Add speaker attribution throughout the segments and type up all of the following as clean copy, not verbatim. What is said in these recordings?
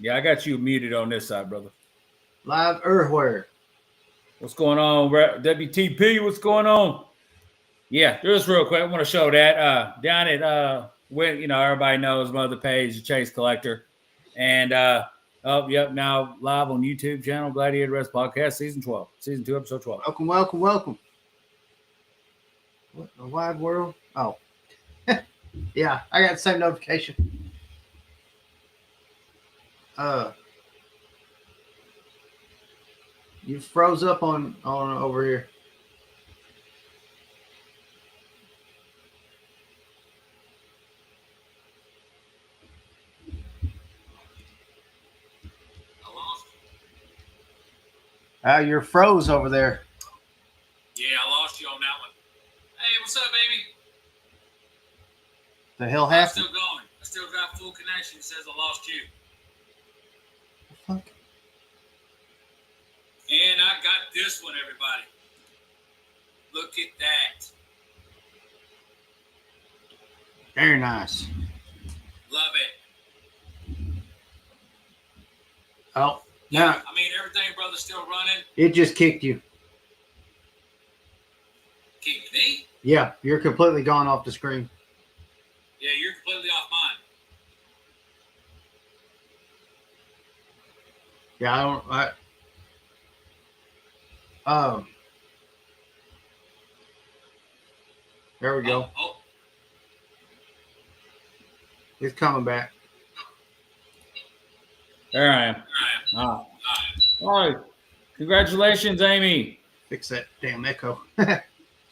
Speaker 1: Yeah, I got you muted on this side, brother.
Speaker 2: Live everywhere.
Speaker 1: What's going on, WTP? What's going on? Yeah, just real quick, I want to show that down at when everybody knows my other page, the Chase Collector, and now live on YouTube channel, Gladiator Wrestling Podcast, season 12, season 2, episode 12.
Speaker 2: Welcome. What the wide world? Oh, yeah, I got the same notification. You froze up on over here. You're froze over there.
Speaker 1: Yeah, I lost you on that one. Hey, what's up, baby?
Speaker 2: The hell happened?
Speaker 1: I'm still going. I still got full connection. It says I lost you.
Speaker 2: Fuck.
Speaker 1: And I got this one, everybody. Look at that.
Speaker 2: Very nice.
Speaker 1: Love it.
Speaker 2: Oh,
Speaker 1: yeah. I mean, everything, brother, still running.
Speaker 2: It just kicked you.
Speaker 1: Kicked me?
Speaker 2: Yeah, you're completely gone off the screen.
Speaker 1: Yeah, you're completely off mine.
Speaker 2: Yeah, there we go.
Speaker 1: Oh.
Speaker 2: It's coming back.
Speaker 1: There I am. All right. Congratulations, Amy.
Speaker 2: Fix that damn echo.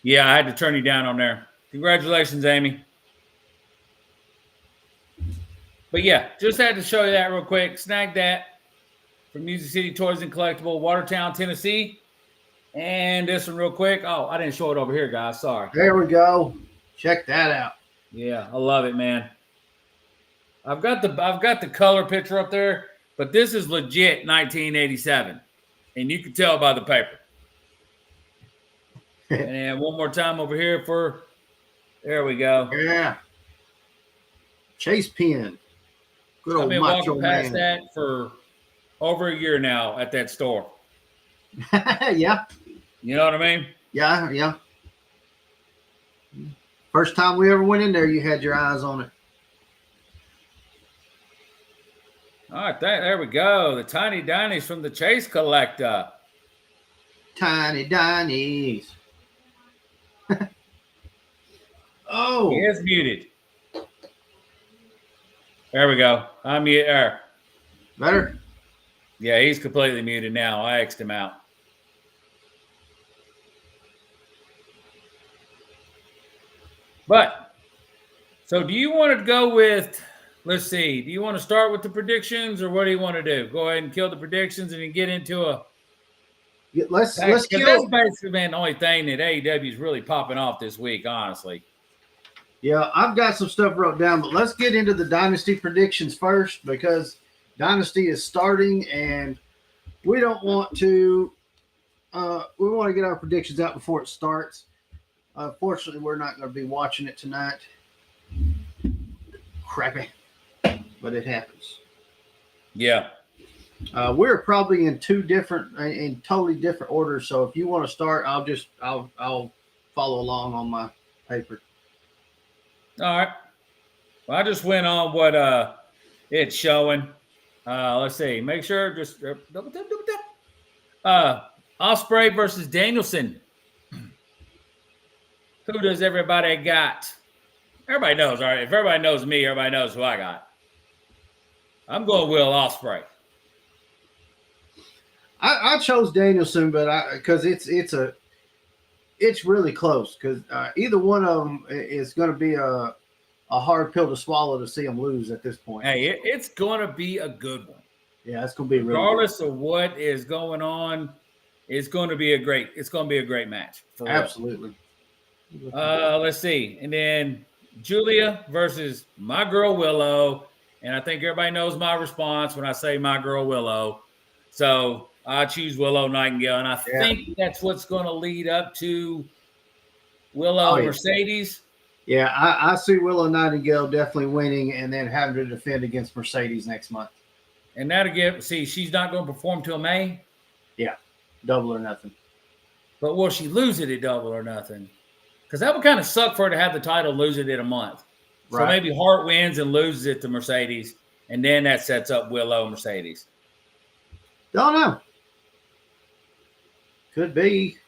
Speaker 1: Yeah, I had to turn you down on there. Congratulations, Amy. But yeah, just had to show you that real quick. Snag that from Music City Toys and Collectible, Watertown, Tennessee. And this one real quick. Oh, I didn't show it over here, guys. Sorry.
Speaker 2: There we go. Check that out.
Speaker 1: Yeah, I love it, man. I've got the color picture up there, but this is legit 1987. And you can tell by the paper. And one more time over here there we go.
Speaker 2: Yeah. Chase Penn. Good old
Speaker 1: I've been
Speaker 2: macho
Speaker 1: walking past
Speaker 2: man.
Speaker 1: that for over a year now at that store.
Speaker 2: Yeah.
Speaker 1: You know what I mean?
Speaker 2: Yeah. First time we ever went in there, you had your eyes on it.
Speaker 1: All right, there we go. The Tiny Dinies from the Chase Collector.
Speaker 2: Tiny Dinies. Oh.
Speaker 1: He is muted. There we go. I'm mute.
Speaker 2: Better?
Speaker 1: Yeah, he's completely muted now. I X'd him out. But, so do you want to go with, let's see, do you want to start with the predictions or what do you want to do? Go ahead and kill the predictions and then get into a.
Speaker 2: Let's
Speaker 1: That's basically been the only thing that AEW is really popping off this week, honestly.
Speaker 2: Yeah, I've got some stuff wrote down, but let's get into the Dynasty predictions first because Dynasty is starting and we don't want to we want to get our predictions out before it starts. Fortunately, we're not going to be watching it tonight. Crappy, but it happens.
Speaker 1: Yeah.
Speaker 2: We're probably in in totally different orders. So if you want to start, I'll follow along on my paper.
Speaker 1: All right. Well, I just went on what it's showing. Let's see. Make sure just double tap. Ospreay versus Danielson. Who does everybody got? Everybody knows, all right. If everybody knows me, everybody knows who I got. I'm going Will Ospreay.
Speaker 2: I chose Danielson, but because it's really close because either one of them is going to be a hard pill to swallow to see them lose at this point.
Speaker 1: Hey, it's going to be a good one.
Speaker 2: Yeah, it's going to be really
Speaker 1: regardless of what is going on. It's going to be a great match.
Speaker 2: Absolutely.
Speaker 1: Let's see, and then Julia versus my girl Willow, and I think everybody knows my response when I say my girl Willow. So I choose Willow Nightingale, and I think that's what's going to lead up to Willow Mercedes.
Speaker 2: Yeah, I see Willow Nightingale definitely winning and then having to defend against Mercedes next month.
Speaker 1: And that'll give. See, she's not going to perform till May.
Speaker 2: Yeah, double or nothing.
Speaker 1: But will she lose it at Double or Nothing? Because that would kind of suck for her to have the title, lose it in a month. So
Speaker 2: Right.
Speaker 1: maybe Hart wins and loses it to Mercedes, and then that sets up Willow Mercedes.
Speaker 2: Don't know. Could be.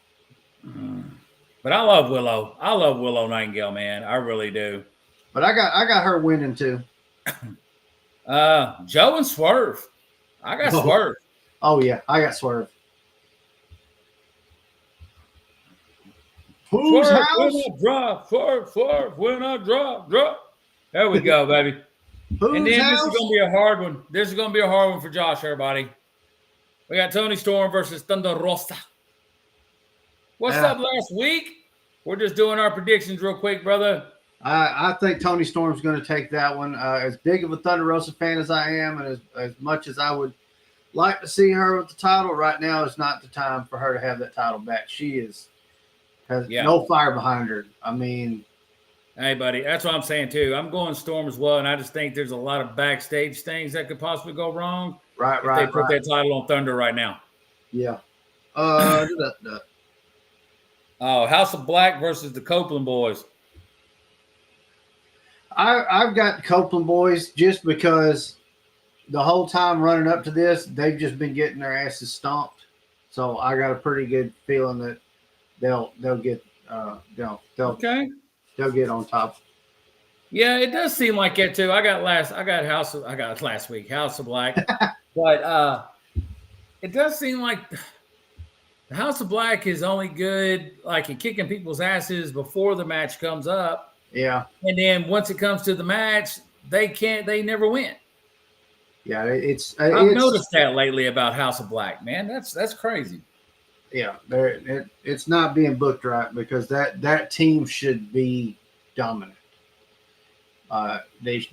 Speaker 1: But I love Willow. I love Willow Nightingale, man. I really do.
Speaker 2: But I got her winning too.
Speaker 1: Joe and Swerve. I got Swerve.
Speaker 2: Oh yeah, I got Swerve. Whose
Speaker 1: Swerve,
Speaker 2: house?
Speaker 1: when I drop, Swerve, when I drop. There we go, baby. And then this is going to be a hard one. This is going to be a hard one for Josh, everybody. We got Tony Storm versus Thunder Rosa. What's up last week? We're just doing our predictions real quick, brother.
Speaker 2: I think Tony Storm's going to take that one. As big of a Thunder Rosa fan as I am, and as much as I would like to see her with the title, right now is not the time for her to have that title back. She has no fire behind her. I mean,
Speaker 1: hey, buddy, that's what I'm saying too. I'm going Storm as well, and I just think there's a lot of backstage things that could possibly go wrong.
Speaker 2: Right.
Speaker 1: They put that title on Thunder right now.
Speaker 2: Yeah.
Speaker 1: House of Black versus the Copeland Boys.
Speaker 2: I've got the Copeland Boys just because the whole time running up to this, they've just been getting their asses stomped. So I got a pretty good feeling that they'll get they'll get on top.
Speaker 1: Yeah, it does seem like it too. I got last week House of Black, but it does seem like the House of Black is only good like in kicking people's asses before the match comes up.
Speaker 2: Yeah.
Speaker 1: And then once it comes to the match, they never win.
Speaker 2: Yeah,
Speaker 1: I've noticed that lately about House of Black, man. That's crazy.
Speaker 2: Yeah, it's not being booked right because that team should be dominant. They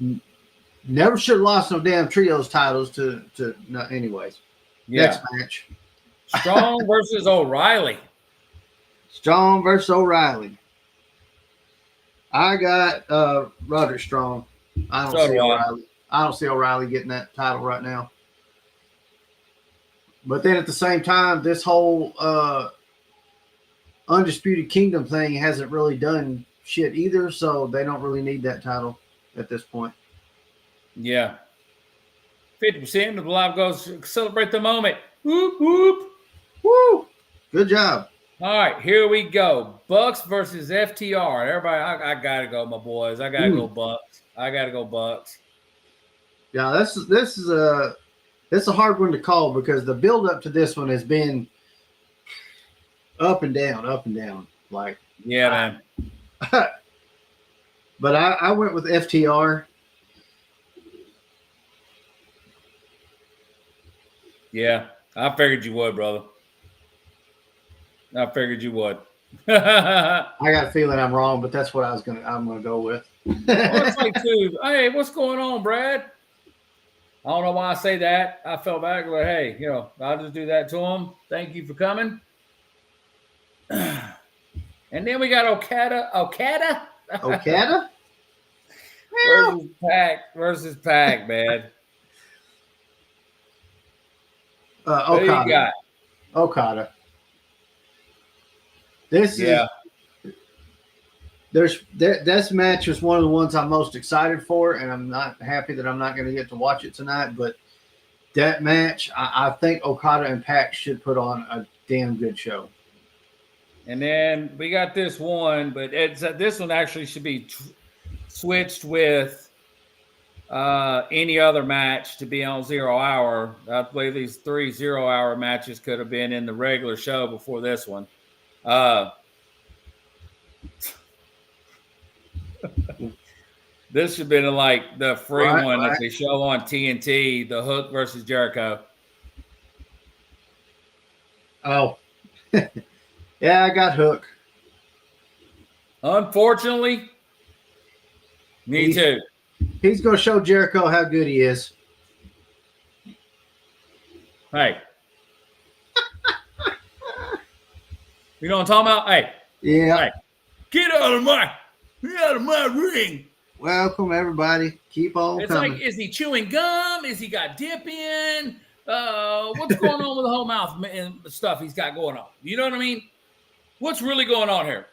Speaker 2: never should have lost no damn trios titles to no, anyways.
Speaker 1: Yeah.
Speaker 2: Next match.
Speaker 1: Strong versus O'Reilly.
Speaker 2: Strong versus O'Reilly. I got Roderick Strong. I don't see O'Reilly getting that title right now. But then at the same time, this whole Undisputed Kingdom thing hasn't really done shit either, so they don't really need that title at this point.
Speaker 1: Yeah. 50% of the live goes celebrate the moment. Whoop, whoop.
Speaker 2: Woo! Good job.
Speaker 1: All right, here we go. Bucks versus FTR. Everybody, I gotta go, my boys. I gotta go Bucks.
Speaker 2: Yeah, this is a hard one to call because the build up to this one has been up and down. Like
Speaker 1: man.
Speaker 2: But I went with FTR.
Speaker 1: Yeah, I figured you would, brother. I figured you would.
Speaker 2: I got a feeling I'm wrong, but that's what I'm gonna go with.
Speaker 1: Well, it's like, dude, hey, what's going on, Brad? I don't know why I say that. I felt back, but hey, I'll just do that to him. Thank you for coming. And then we got Okada versus Pac, man.
Speaker 2: Okada.
Speaker 1: Who you got?
Speaker 2: Okada. This match was one of the ones I'm most excited for, and I'm not happy that I'm not going to get to watch it tonight. But that match, I think Okada and Pac should put on a damn good show.
Speaker 1: And then we got this one, but this one actually should be switched with any other match to be on 0 hour. I believe these 3 0 hour matches could have been in the regular show before this one. This should have been like the free one that they show on TNT, the Hook versus Jericho.
Speaker 2: Oh, yeah, I got Hook.
Speaker 1: Unfortunately, me too.
Speaker 2: He's going to show Jericho how good he is.
Speaker 1: Hey. You know what I'm talking about? Hey.
Speaker 2: Yeah.
Speaker 1: Hey. Get out of my ring.
Speaker 2: Welcome, everybody. Keep on
Speaker 1: It's
Speaker 2: coming.
Speaker 1: like, is he chewing gum? Is he got dip in? What's going on with the whole mouth and stuff he's got going on? You know what I mean? What's really going on here?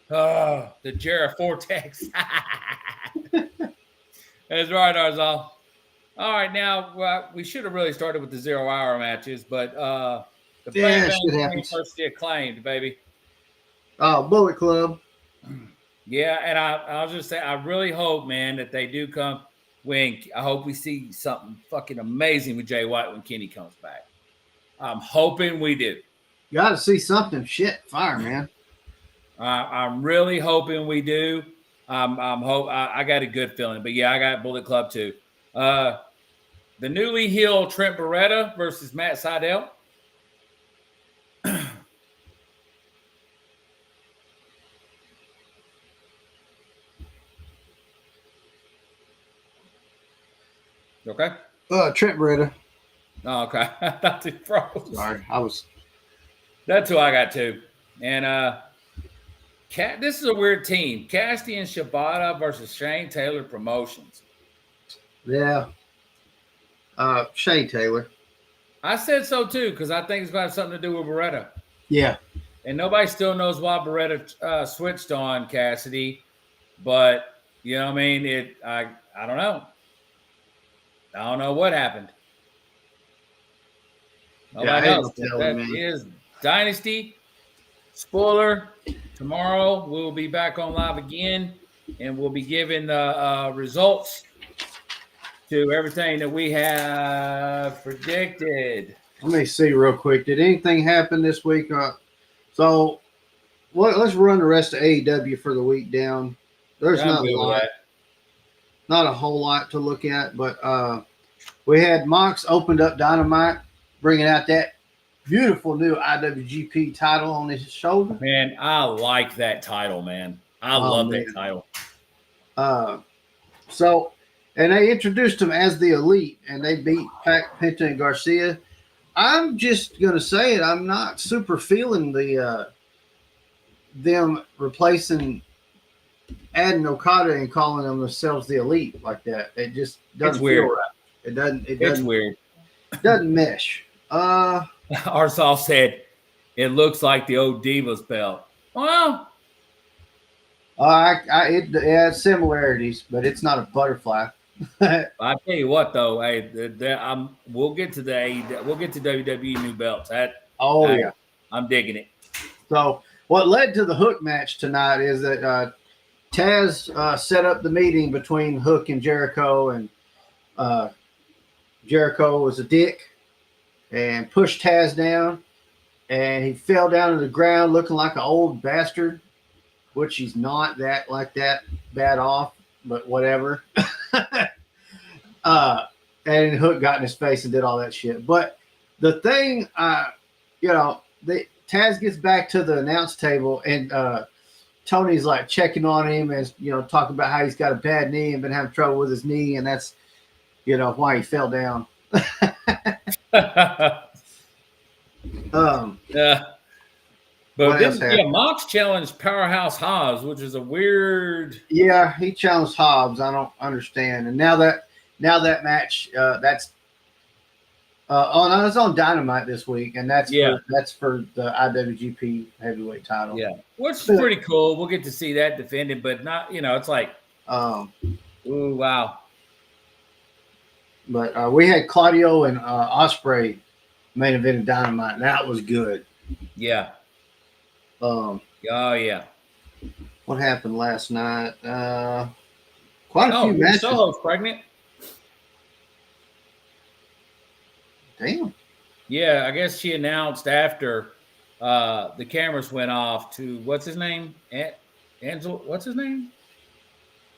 Speaker 1: The Jarrett Vortex. That's right, Arzal. All right, now we should have really started with the 0 hour matches, but the Bang Bang first acclaimed, baby.
Speaker 2: Bullet Club.
Speaker 1: Yeah, and I'll just say I really hope, man, that they do come. I hope we see something fucking amazing with Jay White when Kenny comes back. I'm hoping we do.
Speaker 2: Got to see something. Shit, fire, man.
Speaker 1: I'm really hoping we do. I got a good feeling, but yeah, I got Bullet Club too. The newly healed Trent Beretta versus Matt Sydal. Okay.
Speaker 2: Trent Beretta.
Speaker 1: Oh, okay. I thought it froze.
Speaker 2: Sorry,
Speaker 1: That's who I got too. And this is a weird team. Cassidy and Shibata versus Shane Taylor Promotions.
Speaker 2: Yeah. Shane Taylor.
Speaker 1: I said so too, because I think it's got something to do with Beretta.
Speaker 2: Yeah.
Speaker 1: And nobody still knows why Beretta switched on Cassidy. But, you know what I mean? I don't know. I don't know what happened. Nobody knows. That is Dynasty. Spoiler, tomorrow we'll be back on live again, and we'll be giving the results to everything that we have predicted.
Speaker 2: Let me see real quick. Did anything happen this week? So let's run the rest of AEW for the week down. There's not a lot. Not a whole lot to look at, but we had Mox opened up Dynamite, bringing out that beautiful new IWGP title on his shoulder.
Speaker 1: Man, I like that title, man. I love that title.
Speaker 2: And they introduced him as the Elite, and they beat Pac, Penta, and Garcia. I'm just going to say it. I'm not super feeling them replacing adding Okada and calling themselves the Elite like that. It just doesn't feel right. It doesn't.
Speaker 1: It's weird.
Speaker 2: It doesn't mesh.
Speaker 1: Arsal said it looks like the old Divas belt. Well,
Speaker 2: it has similarities, but it's not a butterfly.
Speaker 1: I tell you what, though, hey, we'll get to WWE new belts.
Speaker 2: Yeah,
Speaker 1: I'm digging it.
Speaker 2: So, what led to the Hook match tonight is that Taz set up the meeting between Hook and Jericho, and Jericho was a dick and pushed Taz down, and he fell down to the ground looking like an old bastard, which he's not that bad off, but whatever. And Hook got in his face and did all that shit. But the thing, Taz gets back to the announce table, and Tony's like checking on him and talking about how he's got a bad knee and been having trouble with his knee, and that's why he fell down.
Speaker 1: Yeah. But then, Mox challenged Powerhouse Hobbs, which is a weird.
Speaker 2: Yeah, he challenged Hobbs. I don't understand. And now that match, that's it's on Dynamite this week, and that's for the IWGP Heavyweight title.
Speaker 1: Yeah, which is pretty cool. We'll get to see that defended, but not. It's like, ooh, wow.
Speaker 2: But we had Claudio and Ospreay main event in Dynamite, and that was good.
Speaker 1: Yeah.
Speaker 2: Oh
Speaker 1: yeah.
Speaker 2: What happened last night? Quite a few matches.
Speaker 1: Solo's pregnant.
Speaker 2: Damn.
Speaker 1: Yeah, I guess she announced after the cameras went off to what's his name? Angela. What's his name?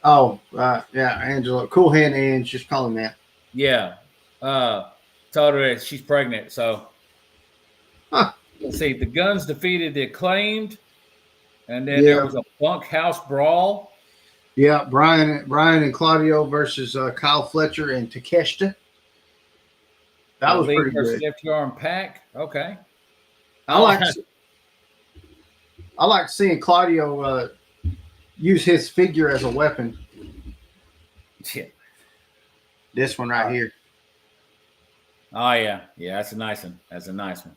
Speaker 2: Oh, yeah, Angela. Cool Hand Ange. Just call him that.
Speaker 1: Yeah. Told her that she's pregnant. So let's see. The Guns defeated the Acclaimed, and then there was a bunkhouse brawl.
Speaker 2: Yeah, Brian and Claudio versus Kyle Fletcher and Takeshita. That was pretty good.
Speaker 1: FTR and Pac. Okay.
Speaker 2: I like seeing Claudio use his figure as a weapon.
Speaker 1: Yeah.
Speaker 2: This one right here.
Speaker 1: Oh yeah, that's a nice one. That's a nice one.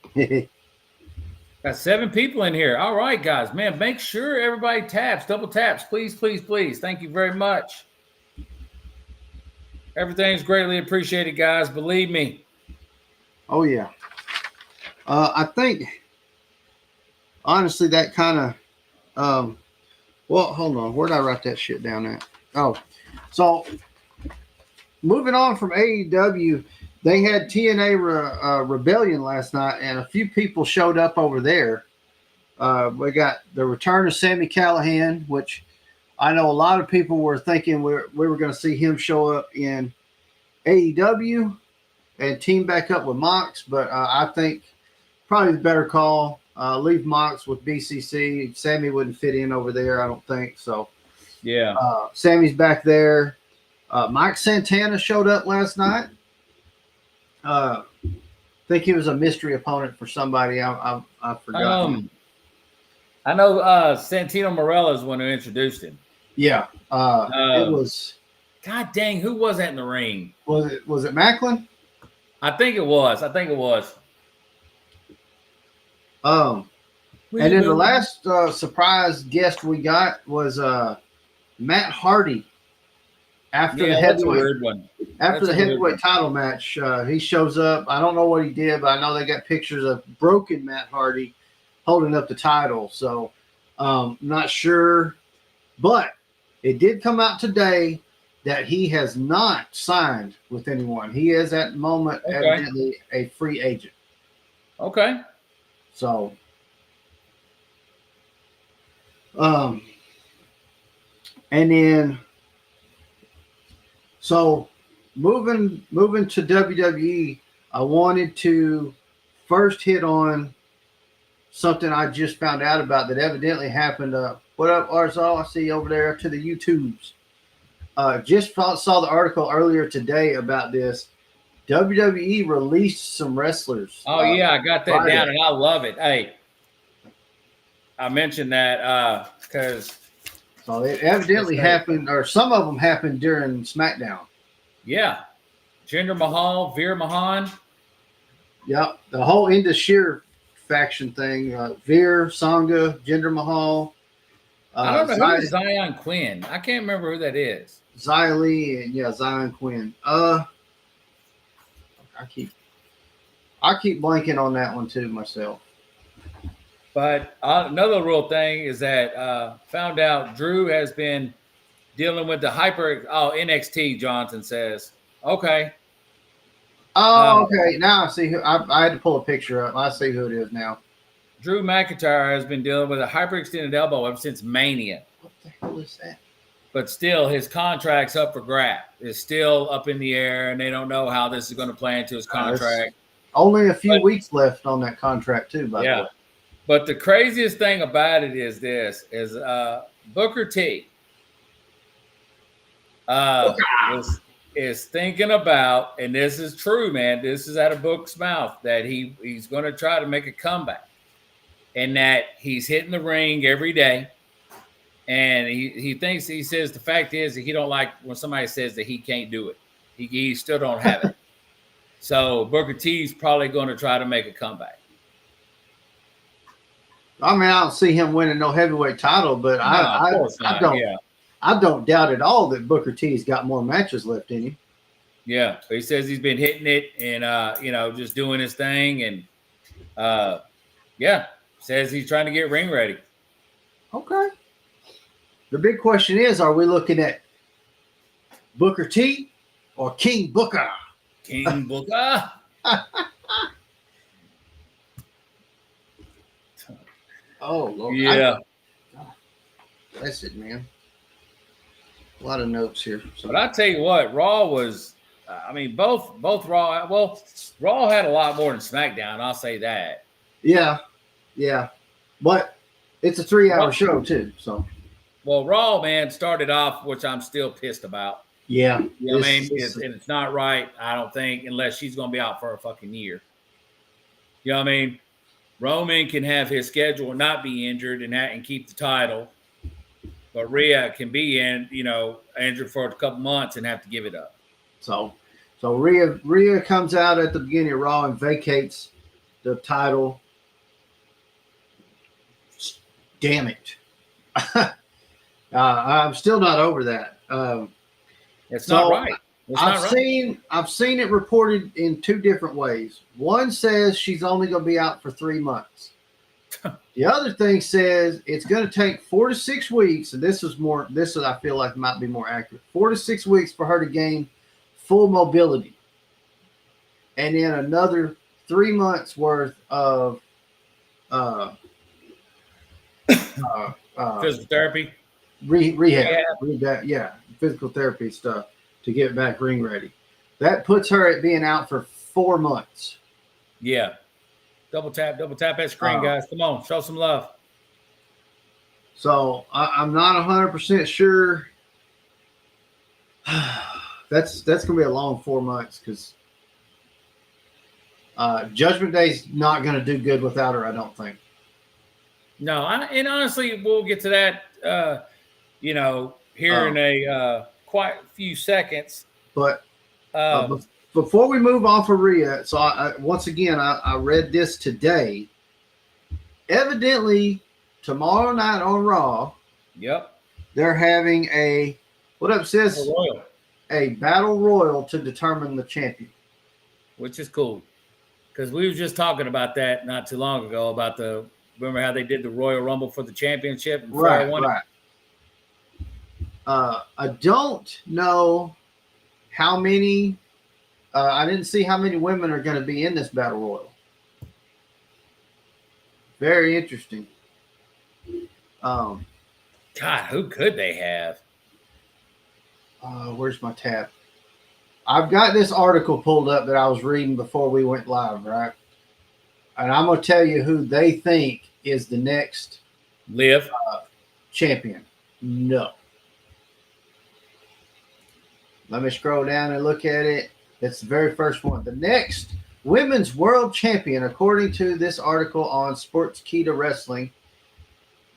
Speaker 1: Got 7 people in here. All right, guys, man, make sure everybody taps, double taps, please, please, please. Thank you very much. Everything's greatly appreciated, guys. Believe me.
Speaker 2: Oh yeah. I think honestly that kind of well, hold on. Where did I write that shit down at? Oh, so moving on from AEW, they had TNA Rebellion last night, and a few people showed up over there. We got the return of Sami Callihan, which I know a lot of people were thinking we were going to see him show up in AEW and team back up with Mox, but I think probably the better call, leave Mox with BCC. Sammy wouldn't fit in over there, I don't think. So,
Speaker 1: yeah.
Speaker 2: Sammy's back there. Mike Santana showed up last night. I think he was a mystery opponent for somebody. I forgot.
Speaker 1: I know Santino Marella is the one who introduced him.
Speaker 2: Yeah. It was.
Speaker 1: God dang, who was that in the ring?
Speaker 2: Was it Macklin?
Speaker 1: I think it was.
Speaker 2: And then the last surprise guest we got was Matt Hardy. After the heavyweight title match, he shows up. I don't know what he did, but I know they got pictures of broken Matt Hardy holding up the title. So, not sure. But it did come out today that he has not signed with anyone. He is at the moment evidently a free agent.
Speaker 1: Okay.
Speaker 2: So, and then, so moving to WWE, I wanted to first hit on something I just found out about that evidently happened. What up, Arzal? I see you over there to the YouTubes. Just saw the article earlier today about this. WWE released some wrestlers.
Speaker 1: Oh, yeah, I got that down, and I love it. Hey, I mentioned that because...
Speaker 2: So it evidently happened, or some of them happened during SmackDown.
Speaker 1: Yeah. Jinder Mahal, Veer Mahan.
Speaker 2: Yep. The whole Indus Sher faction thing. Veer, Sangha, Jinder Mahal.
Speaker 1: I don't know who's Zion Quinn. I can't remember who that is.
Speaker 2: Xia Li and Zion Quinn. I keep blanking on that one too myself.
Speaker 1: But another real thing is that found out Drew has been dealing with the NXT, Johnson says. Okay.
Speaker 2: Oh, okay. Now I see who. I had to pull a picture up. I see who it is now.
Speaker 1: Drew McIntyre has been dealing with a hyperextended elbow ever since Mania.
Speaker 2: What the hell is that?
Speaker 1: But still, his contract's up for grab. It's still up in the air, and they don't know how this is going to play into his contract.
Speaker 2: Only a few weeks left on that contract, too, by the way.
Speaker 1: But the craziest thing about it is Booker T is thinking about, and this is true, man, this is out of Book's mouth, that he's going to try to make a comeback, and that he's hitting the ring every day. And he says the fact is that he don't like when somebody says that he can't do it. He still don't have it. So Booker T's probably going to try to make a comeback.
Speaker 2: I mean, I don't see him winning no heavyweight title, but I don't doubt at all that Booker T's got more matches left in him.
Speaker 1: Yeah, he says he's been hitting it and just doing his thing, and says he's trying to get ring ready.
Speaker 2: Okay. The big question is, are we looking at Booker T or King Booker?
Speaker 1: King Booker.
Speaker 2: Oh, Lord.
Speaker 1: Yeah.
Speaker 2: That's it, man. A lot of notes here.
Speaker 1: But I tell you what, Raw was, both Raw. Well, Raw had a lot more than SmackDown. I'll say that.
Speaker 2: Yeah. But it's a 3-hour show, too. So.
Speaker 1: Well, Raw, man, started off, which I'm still pissed about.
Speaker 2: Yeah.
Speaker 1: You know what I mean? It's not right, I don't think, unless she's going to be out for a fucking year. You know what I mean? Roman can have his schedule and not be injured and keep the title. but Rhea can be injured for a couple months and have to give it up.
Speaker 2: So Rhea comes out at the beginning of Raw and vacates the title. Damn it. I'm still not over that.
Speaker 1: It's not right.
Speaker 2: I've seen it reported in two different ways. One says she's only going to be out for 3 months. The other thing says it's going to take 4 to 6 weeks, and this is I feel like might be more accurate. 4 to 6 weeks for her to gain full mobility, and then another 3 months worth of
Speaker 1: physical therapy,
Speaker 2: rehab, physical therapy stuff to get back ring ready. That puts her at being out for 4 months.
Speaker 1: Yeah. Double tap that screen, guys. Come on, show some love.
Speaker 2: So I'm not 100% sure. That's gonna be a long 4 months because Judgment Day's not gonna do good without her. I don't think.
Speaker 1: No, and honestly, we'll get to that. Here in a quite few seconds.
Speaker 2: But before we move on for Rhea, so once again, I read this today. Evidently, tomorrow night on Raw, they're having a battle royal to determine the champion,
Speaker 1: which is cool because we were just talking about that not too long ago about remember how they did the Royal Rumble for the championship? And
Speaker 2: right. I don't know how many. I didn't see how many women are going to be in this battle royal. Very interesting.
Speaker 1: God, who could they have?
Speaker 2: Where's my tab? I've got this article pulled up that I was reading before we went live, right? And I'm going to tell you who they think is the next
Speaker 1: Liv
Speaker 2: champion. No. Let me scroll down and look at it. It's the very first one. The next women's world champion, according to this article on Sportskeeda Wrestling,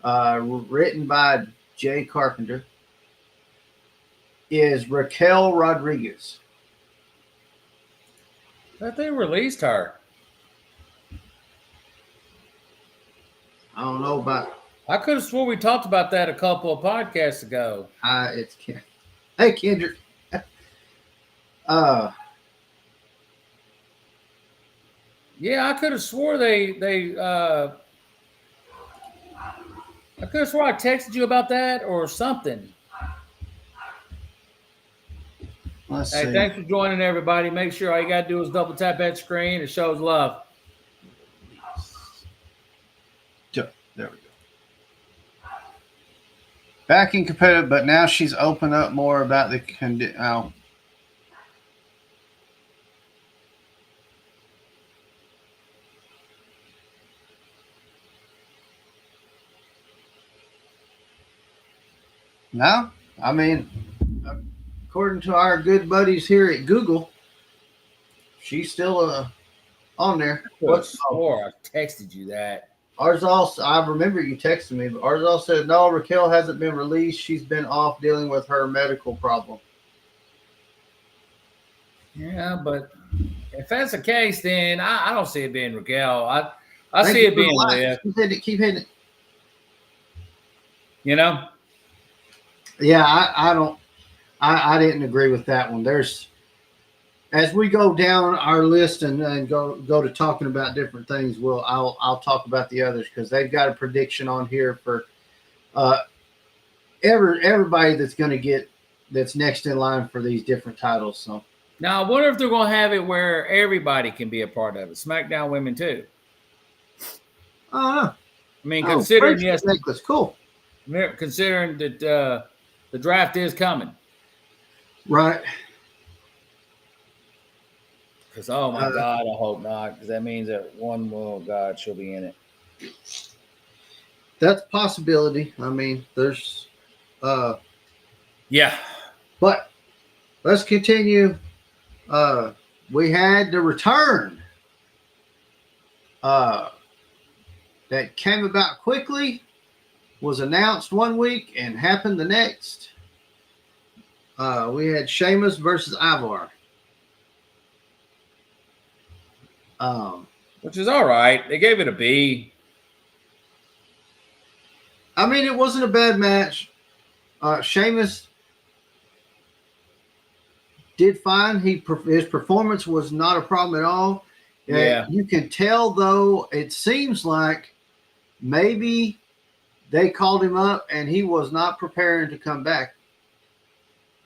Speaker 2: written by Jay Carpenter, is Raquel Rodriguez.
Speaker 1: I think they released her.
Speaker 2: I don't know about.
Speaker 1: I could have swore we talked about that a couple of podcasts ago.
Speaker 2: It's Ken. Hey, Kendrick.
Speaker 1: Yeah, I could have swore I could have swore I texted you about that or something.
Speaker 2: Let's see.
Speaker 1: Thanks for joining, everybody. Make sure all you got to do is double tap that screen. It shows love.
Speaker 2: There we go. Back in competitive, but now she's opened up more about the condition. No, I mean, according to our good buddies here at Google, she's still on there.
Speaker 1: I texted you that.
Speaker 2: Ours also, I remember you texted me, but ours all said, no, Raquel hasn't been released. She's been off dealing with her medical problem.
Speaker 1: Yeah, but if that's the case, then I don't see it being Raquel. I see it being Liv.
Speaker 2: Keep hitting it.
Speaker 1: You know?
Speaker 2: Yeah, I didn't agree with that one. As we go down our list and go to talking about different things, I'll talk about the others because they've got a prediction on here for everybody that's next in line for these different titles. So
Speaker 1: now I wonder if they're going to have it where everybody can be a part of it. SmackDown women too.
Speaker 2: I
Speaker 1: mean, considering
Speaker 2: necklace, cool.
Speaker 1: Considering that the draft is coming,
Speaker 2: right?
Speaker 1: Because, oh, my God, I hope not. Because that means that God, she'll be in it.
Speaker 2: That's a possibility. I mean, there's...
Speaker 1: yeah.
Speaker 2: But let's continue. We had the return that came about quickly was announced one week and happened the next. We had Sheamus versus Ivar.
Speaker 1: Which is all right. They gave it a B.
Speaker 2: I mean, it wasn't a bad match. Sheamus did fine. His performance was not a problem at all.
Speaker 1: Yeah.
Speaker 2: You can tell, though, it seems like maybe they called him up and he was not preparing to come back.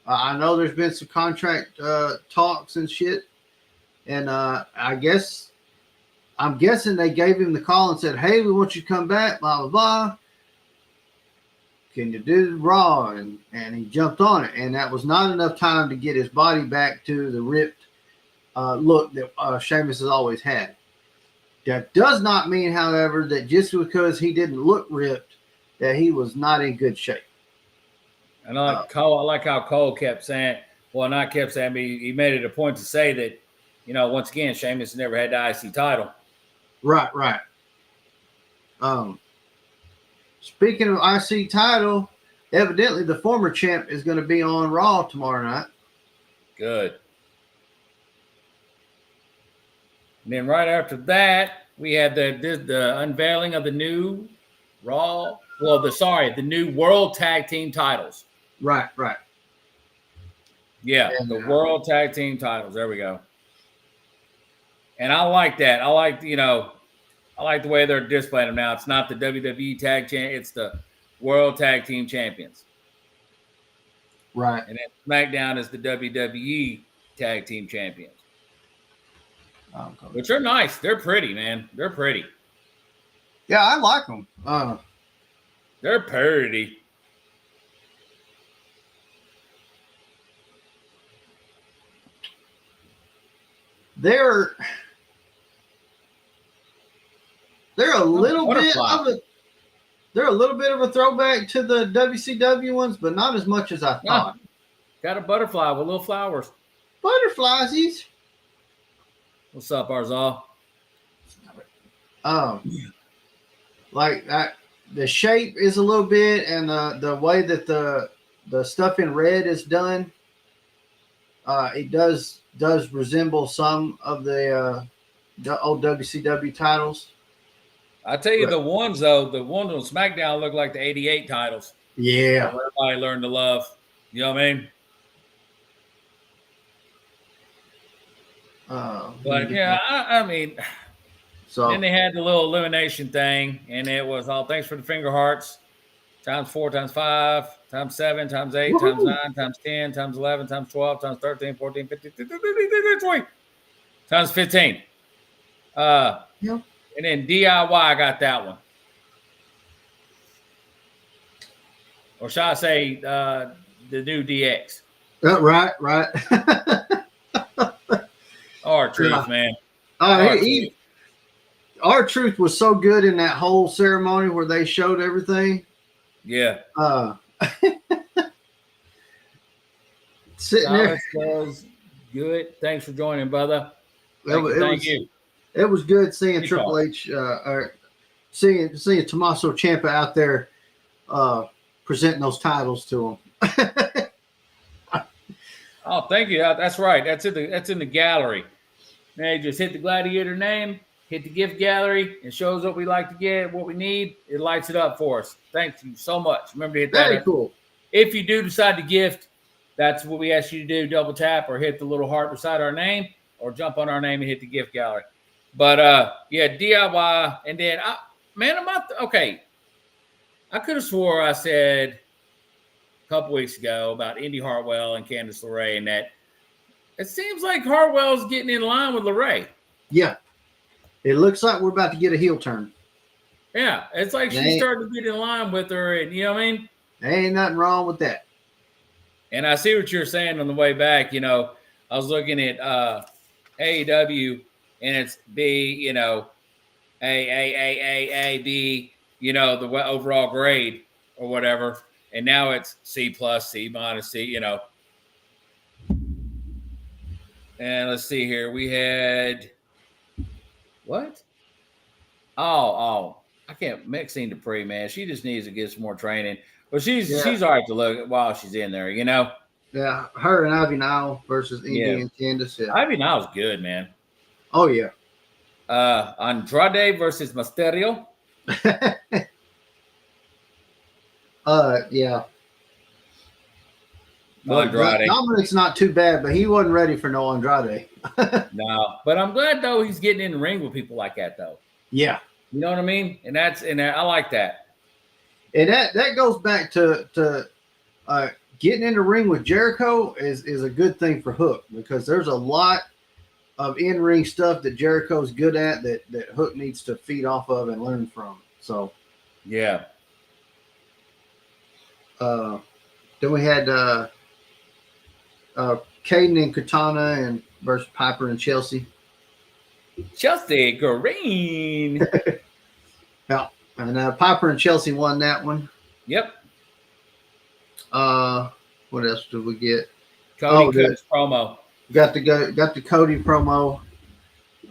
Speaker 2: I know there's been some contract talks and shit. And I'm guessing they gave him the call and said, hey, we want you to come back, blah, blah, blah. Can you do Raw? And he jumped on it. And that was not enough time to get his body back to the ripped look that Sheamus has always had. That does not mean, however, that just because he didn't look ripped, that he was not in good shape.
Speaker 1: And I like how Cole kept saying, well, not kept saying, but he made it a point to say that, once again, Sheamus never had the IC title.
Speaker 2: Right. Speaking of IC title, evidently the former champ is going to be on Raw tomorrow night.
Speaker 1: Good. And then right after that, we had the unveiling of the new Raw. Well, the new World Tag Team titles.
Speaker 2: Right.
Speaker 1: Yeah, and the World Tag Team titles. There we go. And I like that. I like the way they're displaying them now. It's not the WWE Tag Champ. It's the World Tag Team Champions.
Speaker 2: Right.
Speaker 1: And then SmackDown is the WWE Tag Team Champions. Which are nice. They're pretty, man. They're pretty.
Speaker 2: Yeah, I like them.
Speaker 1: They're pretty.
Speaker 2: They're a little bit of a throwback to the WCW ones, but not as much as I thought.
Speaker 1: Got a butterfly with little flowers.
Speaker 2: Butterfliesies.
Speaker 1: What's up, Arzal?
Speaker 2: Like that, the shape is a little bit, and the way that the stuff in red is done, it does resemble some of the old WCW titles.
Speaker 1: I tell you, the ones on SmackDown look like the '88 titles.
Speaker 2: Yeah,
Speaker 1: everybody learned to love. You know what I mean? But yeah, I mean, so then they had the little elimination thing, and it was all thanks for the finger hearts, times 4, times 5, times 7, times 8, times 9, times 10, times 11, times 12, times 13, 14, 15, 20, times 15.
Speaker 2: Yep.
Speaker 1: And then DIY got that one. Or shall I say the new DX?
Speaker 2: Right.
Speaker 1: R-Truth, man.
Speaker 2: R-Truth was so good in that whole ceremony where they showed everything.
Speaker 1: Yeah.
Speaker 2: Sitting there.
Speaker 1: Was good. Thanks for joining, brother.
Speaker 2: Thank you. It was good seeing Triple H, seeing Tommaso Ciampa out there presenting those titles to him.
Speaker 1: Oh, thank you. That's right. That's in the gallery. Now you just hit the Gladiator name, hit the gift gallery. It shows what we like to get, what we need. It lights it up for us. Thank you so much. Remember to hit that.
Speaker 2: Very cool.
Speaker 1: If you do decide to gift, that's what we ask you to do. Double tap or hit the little heart beside our name, or jump on our name and hit the gift gallery. But yeah, DIY. And then okay. I could have swore I said a couple weeks ago about Indy Hartwell and Candice LeRae, and that it seems like Hartwell's getting in line with LeRae.
Speaker 2: Yeah. It looks like we're about to get a heel turn.
Speaker 1: Yeah. It's like she's starting to get in line with her, and you know what I mean?
Speaker 2: There ain't nothing wrong with that.
Speaker 1: And I see what you're saying on the way back. I was looking at AEW, and it's B, A, B, the overall grade or whatever. And now it's C+, C-, C, And let's see here. We had what? Oh. I can't Maxine Dupree, man. She just needs to get some more training. But she's all right to look at while she's in there, you know.
Speaker 2: Yeah, her and Ivy Nile versus Indy and Candace. Yeah.
Speaker 1: Ivy Nile's good, man.
Speaker 2: Oh yeah.
Speaker 1: Andrade versus Mysterio.
Speaker 2: Yeah.
Speaker 1: Andrade.
Speaker 2: Dominic's not too bad, but he wasn't ready for no Andrade.
Speaker 1: No, but I'm glad though he's getting in the ring with people like that though.
Speaker 2: Yeah.
Speaker 1: You know what I mean? And I like that.
Speaker 2: And that goes back to getting in the ring with Jericho is a good thing for Hook, because there's a lot of in-ring stuff that Jericho's good at that Hook needs to feed off of and learn from. So
Speaker 1: yeah.
Speaker 2: Then we had Caden and Katana and versus Piper and Chelsea.
Speaker 1: Chelsea Green.
Speaker 2: Yeah. And Piper and Chelsea won that one.
Speaker 1: Yep.
Speaker 2: What else did we get?
Speaker 1: Cody promo.
Speaker 2: Got the Cody promo.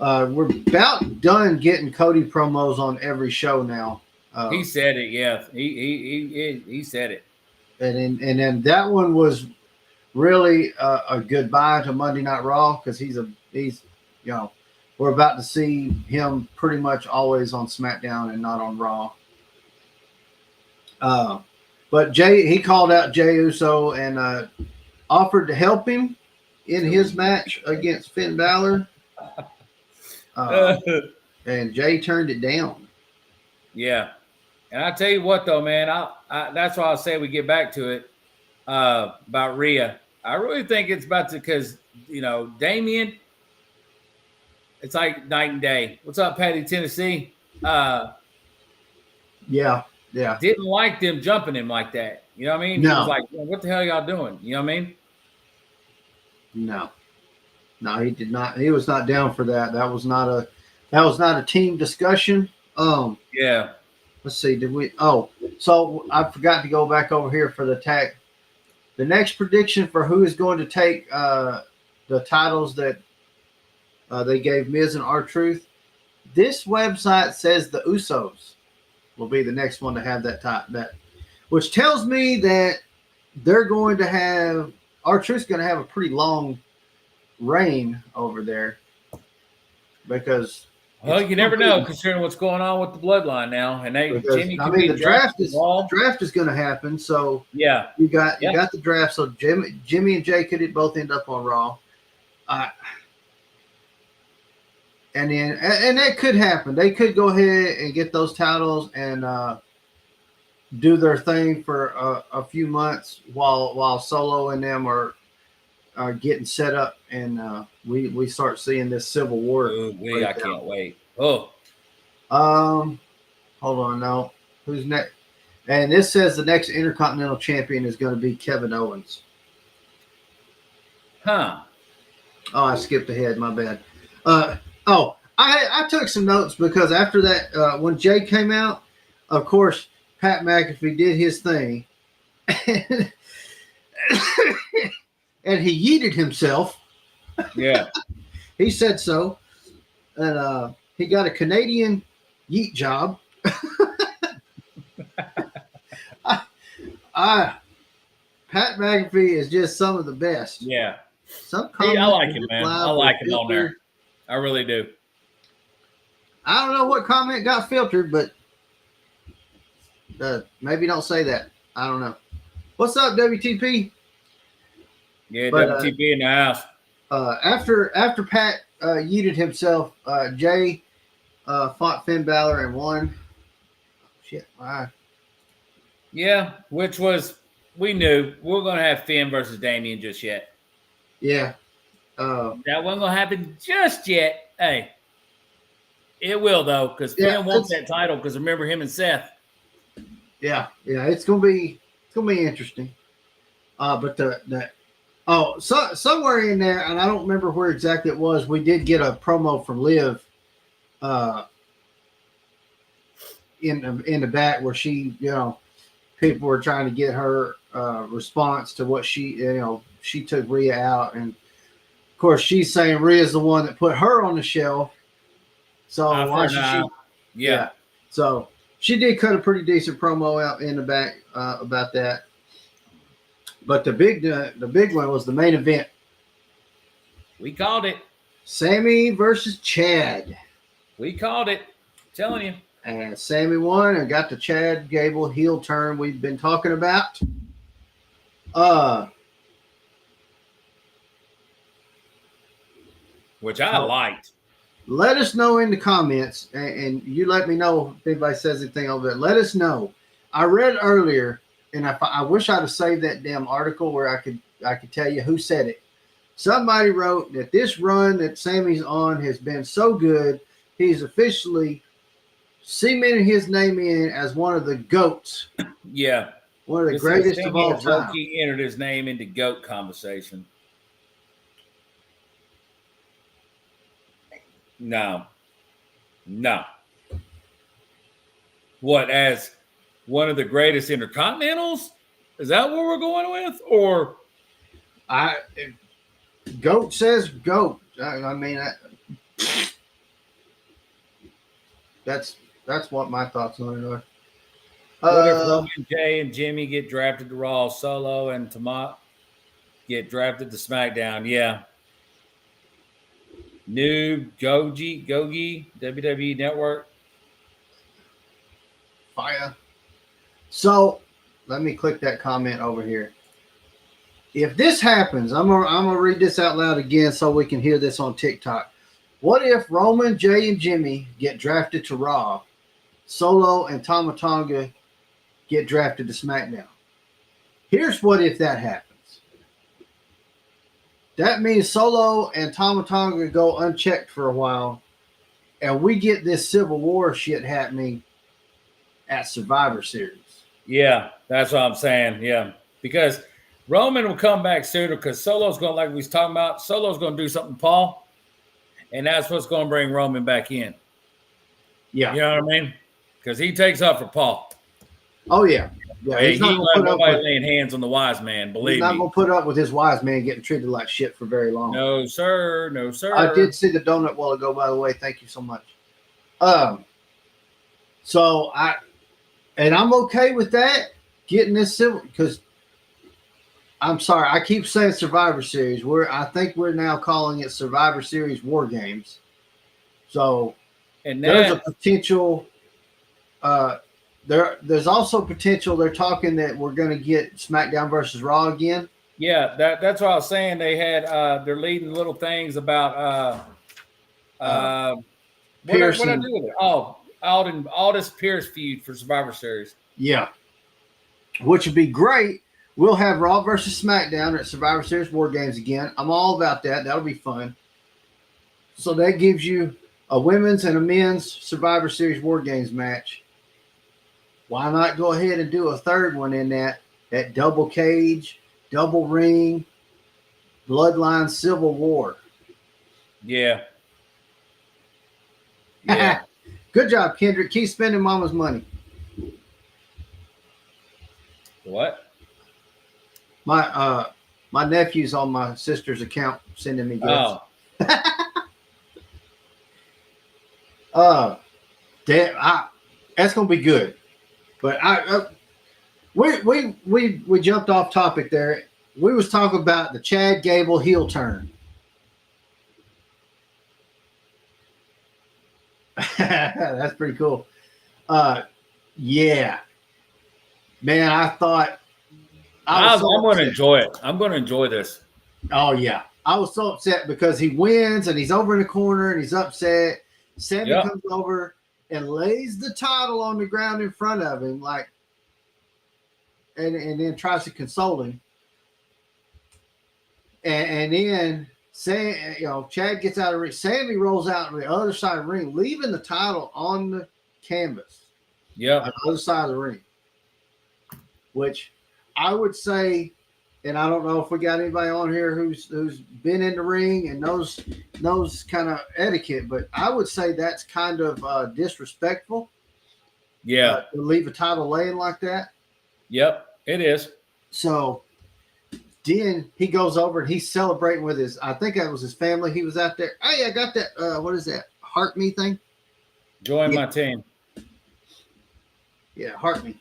Speaker 2: We're about done getting Cody promos on every show now.
Speaker 1: He said it, yeah. He said it.
Speaker 2: And then that one was really a goodbye to Monday Night Raw, because he's we're about to see him pretty much always on SmackDown and not on Raw. But he called out Jey Uso and offered to help him in his match against Finn Balor. And Jey turned it down.
Speaker 1: Yeah. And I tell you what, though, man, that's why I say we get back to it about Rhea. I really think it's about to, because, Damian, it's like night and day. What's up, Patty, Tennessee?
Speaker 2: Yeah.
Speaker 1: Didn't like them jumping him like that. You know what I mean?
Speaker 2: No.
Speaker 1: He was like, what the hell y'all doing? You know what I mean?
Speaker 2: No, he did not. He was not down for that. That was not a team discussion.
Speaker 1: Yeah.
Speaker 2: Let's see. So I forgot to go back over here for the tag. The next prediction for who is going to take the titles that they gave Miz and R-Truth. This website says the Usos will be the next one to have that, which tells me that they're going to have R-Truth's going to have a pretty long reign over there, because
Speaker 1: you never know, considering what's going on with the Bloodline now, and
Speaker 2: the draft is going to happen. So
Speaker 1: yeah,
Speaker 2: you got the draft. So Jimmy and Jay could both end up on Raw, and that could happen. They could go ahead and get those titles and do their thing for a few months while Solo and them are getting set up, and we start seeing this Civil War.
Speaker 1: Ooh, I can't wait. Oh,
Speaker 2: hold on now. Who's next? And this says the next Intercontinental Champion is going to be Kevin Owens.
Speaker 1: Huh?
Speaker 2: Oh, I skipped ahead. My bad. I took some notes, because after that, when Jay came out, of course, Pat McAfee did his thing, and he yeeted himself.
Speaker 1: Yeah.
Speaker 2: He said so. And he got a Canadian yeet job. Pat McAfee is just some of the best.
Speaker 1: Yeah.
Speaker 2: I
Speaker 1: like him, man. I like him on there. I really do.
Speaker 2: I don't know what comment got filtered, but maybe don't say that. I don't know. What's up, WTP?
Speaker 1: Yeah, WTP in the house.
Speaker 2: After Pat yeeted himself, Jay fought Finn Balor and won. Shit. Wow.
Speaker 1: Yeah, which was, we knew we were going to have Finn versus Damian just yet.
Speaker 2: Yeah.
Speaker 1: That wasn't going to happen just yet. Hey, it will, though, because Finn wants that title, because remember him and Seth.
Speaker 2: Yeah, it's gonna be interesting. But somewhere in there, and I don't remember where exactly it was, we did get a promo from Liv in the back, where she, people were trying to get her response to what she took Rhea out, and of course she's saying Rhea's the one that put her on the shelf. So why should she?
Speaker 1: Yeah.
Speaker 2: So she did cut a pretty decent promo out in the back about that. But the big one was the main event.
Speaker 1: We called it.
Speaker 2: Sammy versus Chad.
Speaker 1: We called it. I'm telling you.
Speaker 2: And Sammy won and got the Chad Gable heel turn we've been talking about.
Speaker 1: Which I liked.
Speaker 2: Let us know in the comments, and you let me know if anybody says anything over there. Let us know. I read earlier, and I wish I'd have saved that damn article where I could tell you who said it. Somebody wrote that this run that Sammy's on has been so good, he's officially cemented his name in as one of the GOATs.
Speaker 1: Yeah.
Speaker 2: One of the greatest of all time.
Speaker 1: He entered his name into GOAT conversation. No. What, as one of the greatest intercontinentals? Is that what we're going with? Or
Speaker 2: GOAT says GOAT. I mean, that's what my thoughts on it are.
Speaker 1: What if Roman, Jay, and Jimmy get drafted to Raw, Solo and Tomat get drafted to SmackDown? Yeah. New Gogi, WWE Network.
Speaker 2: Fire. So let me click that comment over here. If this happens, I'm gonna read this out loud again so we can hear this on TikTok. What if Roman, Jay, and Jimmy get drafted to Raw, Solo and Tama Tonga get drafted to SmackDown? Here's what if that happens. That means Solo and Tama Tonga go unchecked for a while, and we get this Civil War shit happening at Survivor Series.
Speaker 1: Yeah, that's what I'm saying. Yeah, because Roman will come back sooner because Solo's going, like we was talking about, Solo's going to do something to Paul, and that's what's going to bring Roman back in.
Speaker 2: Yeah.
Speaker 1: You know what I mean? Because he takes up for Paul.
Speaker 2: Oh, yeah. Yeah,
Speaker 1: he's not going to put nobody laying hands on the wise man, believe me.
Speaker 2: He's not going to put up with his wise man getting treated like shit for very long.
Speaker 1: No, sir. No, sir.
Speaker 2: I did see the donut a while ago, by the way. Thank you so much. I'm okay with that, getting this civil, because I'm sorry, I keep saying Survivor Series. I think we're now calling it Survivor Series War Games. So there's a potential. There's also potential. They're talking that we're going to get SmackDown versus Raw again.
Speaker 1: Yeah, that's what I was saying. They had they're leading little things about what I do with it? Oh, Aldis Pierce feud for Survivor Series.
Speaker 2: Yeah, which would be great. We'll have Raw versus SmackDown at Survivor Series War Games again. I'm all about that. That'll be fun. So that gives you a women's and a men's Survivor Series War Games match. Why not go ahead and do a third one in that double cage, double ring, Bloodline Civil War?
Speaker 1: Yeah.
Speaker 2: Good job, Kendrick. Keep spending mama's money.
Speaker 1: What?
Speaker 2: My nephew's on my sister's account sending me gifts.
Speaker 1: Oh.
Speaker 2: That's gonna be good. But we jumped off topic there. We was talking about the Chad Gable heel turn. That's pretty cool. Yeah, man, I thought
Speaker 1: I'm going to enjoy it. I'm going to enjoy this.
Speaker 2: Oh yeah, I was so upset because he wins and he's over in the corner and he's upset. Sammy comes over and lays the title on the ground in front of him, like, and then tries to console him. And then Chad gets out of the ring. Sammy rolls out on the other side of the ring, leaving the title on the canvas.
Speaker 1: Yeah,
Speaker 2: on the other side of the ring. Which I would say, and I don't know if we got anybody on here who's been in the ring and knows kind of etiquette, but I would say that's kind of disrespectful.
Speaker 1: Yeah,
Speaker 2: to leave a title laying like that.
Speaker 1: Yep, it is.
Speaker 2: So then he goes over and he's celebrating with I think that was his family. He was out there. Hey, I got that. What is that? Heart me thing.
Speaker 1: Join my team.
Speaker 2: Yeah, Hartney.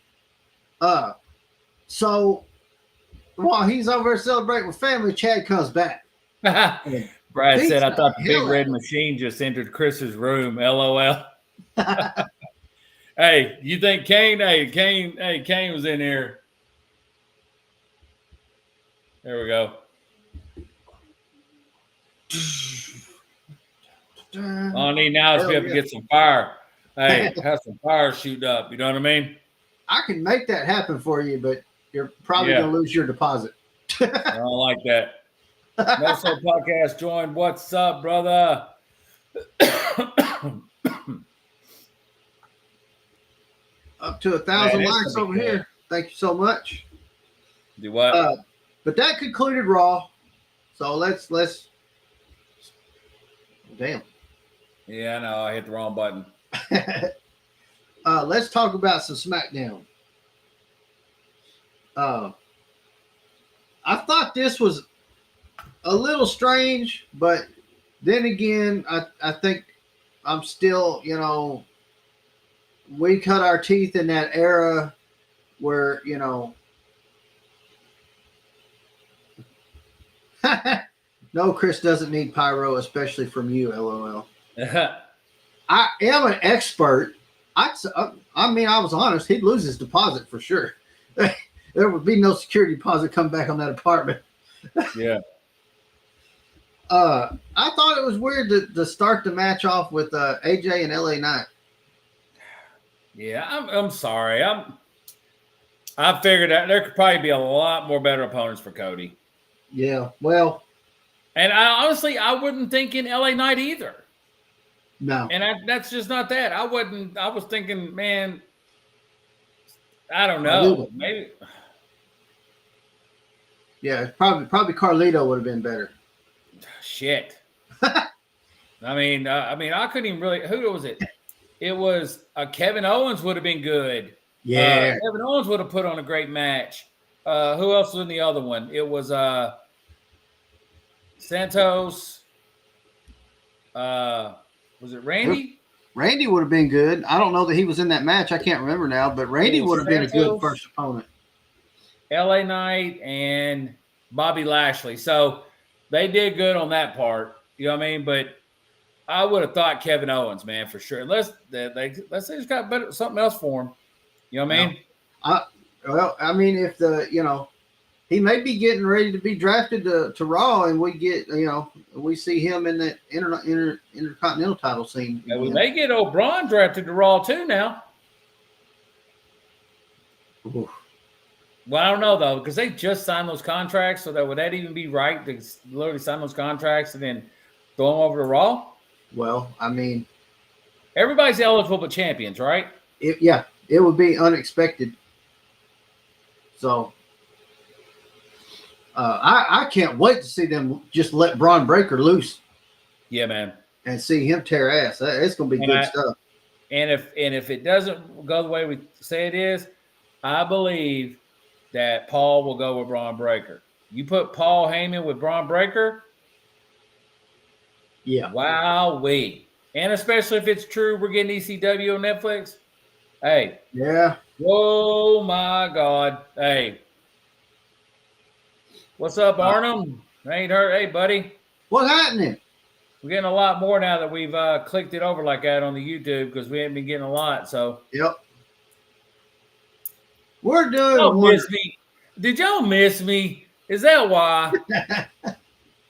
Speaker 2: So while he's over there celebrating with family, Chad comes back.
Speaker 1: Brad said,
Speaker 2: Beats
Speaker 1: I thought
Speaker 2: the
Speaker 1: the big
Speaker 2: hell
Speaker 1: red
Speaker 2: out of
Speaker 1: machine just entered Chris's room. LOL.
Speaker 2: him.
Speaker 1: Hey, you think Kane? Kane was in here. There we go. All I need now is to be able to get some fire. Hey, have some fire shoot up. You know what I mean?
Speaker 2: I can make that happen for you, but you're probably
Speaker 1: Yeah.
Speaker 2: going to lose your deposit.
Speaker 1: I don't like that. No Soul Podcast joined. What's up, brother?
Speaker 2: Up to 1,000 likes over here. Thank you so much.
Speaker 1: Do what?
Speaker 2: But that concluded Raw. So let's damn.
Speaker 1: Yeah, I know. I hit the wrong button.
Speaker 2: Let's talk about some SmackDown. I thought this was a little strange, but then again, I think I'm still, we cut our teeth in that era where, no, Chris doesn't need pyro, especially from you, LOL. I am an expert. I was honest. He'd lose his deposit for sure. There would be no security deposit come back on that apartment.
Speaker 1: Yeah.
Speaker 2: I thought it was weird to start the match off with AJ and LA Knight.
Speaker 1: Yeah, I'm sorry. I figured that there could probably be a lot more better opponents for Cody.
Speaker 2: Yeah, well,
Speaker 1: and I wouldn't think in LA Knight either.
Speaker 2: No,
Speaker 1: and that's just not that. I was thinking, man, I don't know, maybe.
Speaker 2: Yeah, probably Carlito would have been better.
Speaker 1: Shit. I mean, I couldn't even really. Who was it? It was Kevin Owens would have been good.
Speaker 2: Yeah,
Speaker 1: Kevin Owens would have put on a great match. Who else was in the other one? It was Santos. Was it Randy?
Speaker 2: Randy would have been good. I don't know that he was in that match. I can't remember now, but Randy would have been a good first opponent.
Speaker 1: LA Knight and Bobby Lashley. So they did good on that part. You know what I mean? But I would have thought Kevin Owens, man, for sure. Let's say he's got something else for him. You know what I mean?
Speaker 2: If he may be getting ready to be drafted to Raw, and we get, we see him in the Intercontinental title scene.
Speaker 1: Yeah, we may get O'Brien drafted to Raw too now.
Speaker 2: Oof.
Speaker 1: Well, I don't know though, because they just signed those contracts. So would that even be right to literally sign those contracts and then throw them over to Raw?
Speaker 2: Well, I mean,
Speaker 1: everybody's eligible but champions, right?
Speaker 2: It would be unexpected. So I can't wait to see them just let Braun Breaker loose.
Speaker 1: Yeah, man.
Speaker 2: And see him tear ass. It's going to be good stuff.
Speaker 1: And if it doesn't go the way we say it is, I believe that Paul will go with Braun Breaker. You put Paul Heyman with Braun Breaker.
Speaker 2: Yeah.
Speaker 1: Wowee. And especially if it's true we're getting ECW on Netflix. Hey.
Speaker 2: Yeah.
Speaker 1: Oh, my God. Hey. What's up, Arnhem? Ain't hurt. Hey, buddy.
Speaker 2: What's happening?
Speaker 1: We're getting a lot more now that we've clicked it over like that on the YouTube because we haven't been getting a lot. So.
Speaker 2: Yep. We're doing.
Speaker 1: Y'all miss me. Did y'all miss me? Is that why?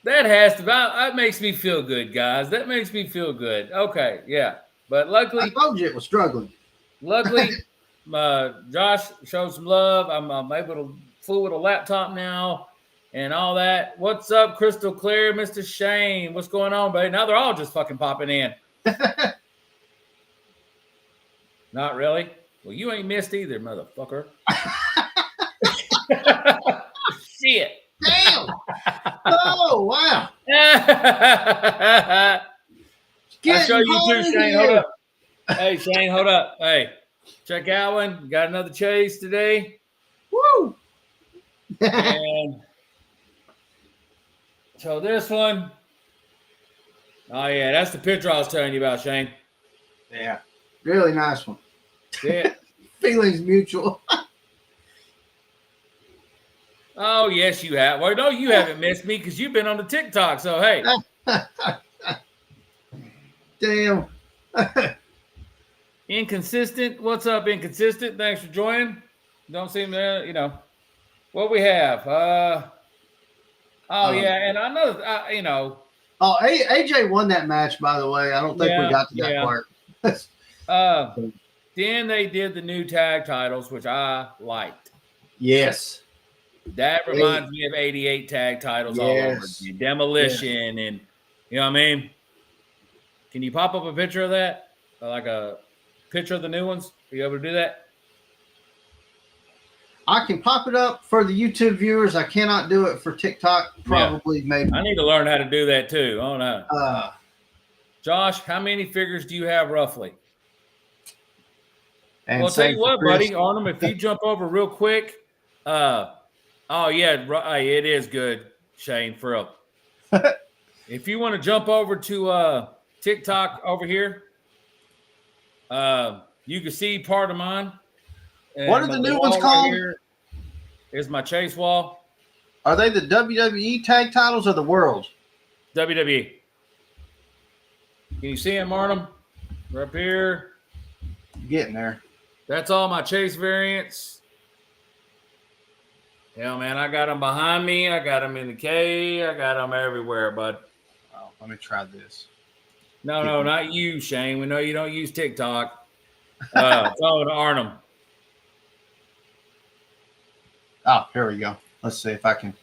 Speaker 1: That has to. That makes me feel good, guys. That makes me feel good. Okay, yeah. But luckily,
Speaker 2: I told you it was struggling.
Speaker 1: Luckily, Josh showed some love. I'm able to fool with a laptop now and all that. What's up, Crystal Clear, Mr. Shane? What's going on, buddy? Now they're all just fucking popping in. Not really. Well, you ain't missed either, motherfucker. Shit.
Speaker 2: Damn. Oh, wow.
Speaker 1: I'll show you too, Shane. Hold up. Hey, Shane, hold up. Hey, check out one. Got another chase today.
Speaker 2: Woo.
Speaker 1: And so this one. Oh, yeah, that's the picture I was telling you about, Shane.
Speaker 2: Yeah. Really nice one.
Speaker 1: Yeah.
Speaker 2: Feelings mutual.
Speaker 1: Oh, yes, you have. Well, no, you haven't missed me because you've been on the TikTok. So, hey.
Speaker 2: Damn.
Speaker 1: Inconsistent. What's up, Inconsistent? Thanks for joining. Don't seem to, what we have. Yeah, and another,
Speaker 2: Oh, AJ won that match, by the way. I don't think we got to that
Speaker 1: part. Then they did the new tag titles, which I liked.
Speaker 2: Yes.
Speaker 1: That reminds me of 88 tag titles all over again. Demolition and, you know what I mean? Can you pop up a picture of that? Like a picture of the new ones? Are you able to do that?
Speaker 2: I can pop it up for the YouTube viewers. I cannot do it for TikTok. Maybe.
Speaker 1: I need to learn how to do that too. Oh, no. Josh, how many figures do you have roughly? Well, I'll tell you what, buddy. Arnhem, if you jump over real quick. It is good, Shane, for real. If you want to jump over to TikTok over here, you can see part of mine.
Speaker 2: What are the new ones called?
Speaker 1: Here is my chase wall.
Speaker 2: Are they the WWE tag titles or the world?
Speaker 1: WWE. Can you see them, Arnhem? Right up here.
Speaker 2: Getting there.
Speaker 1: That's all my chase variants. Yeah, man, I got them behind me. I got them in the K. I got them everywhere, bud.
Speaker 2: Oh, let me try this.
Speaker 1: No, not you, Shane. We know you don't use TikTok. Follow to Arnhem.
Speaker 2: Oh, here we go. Let's see if I can.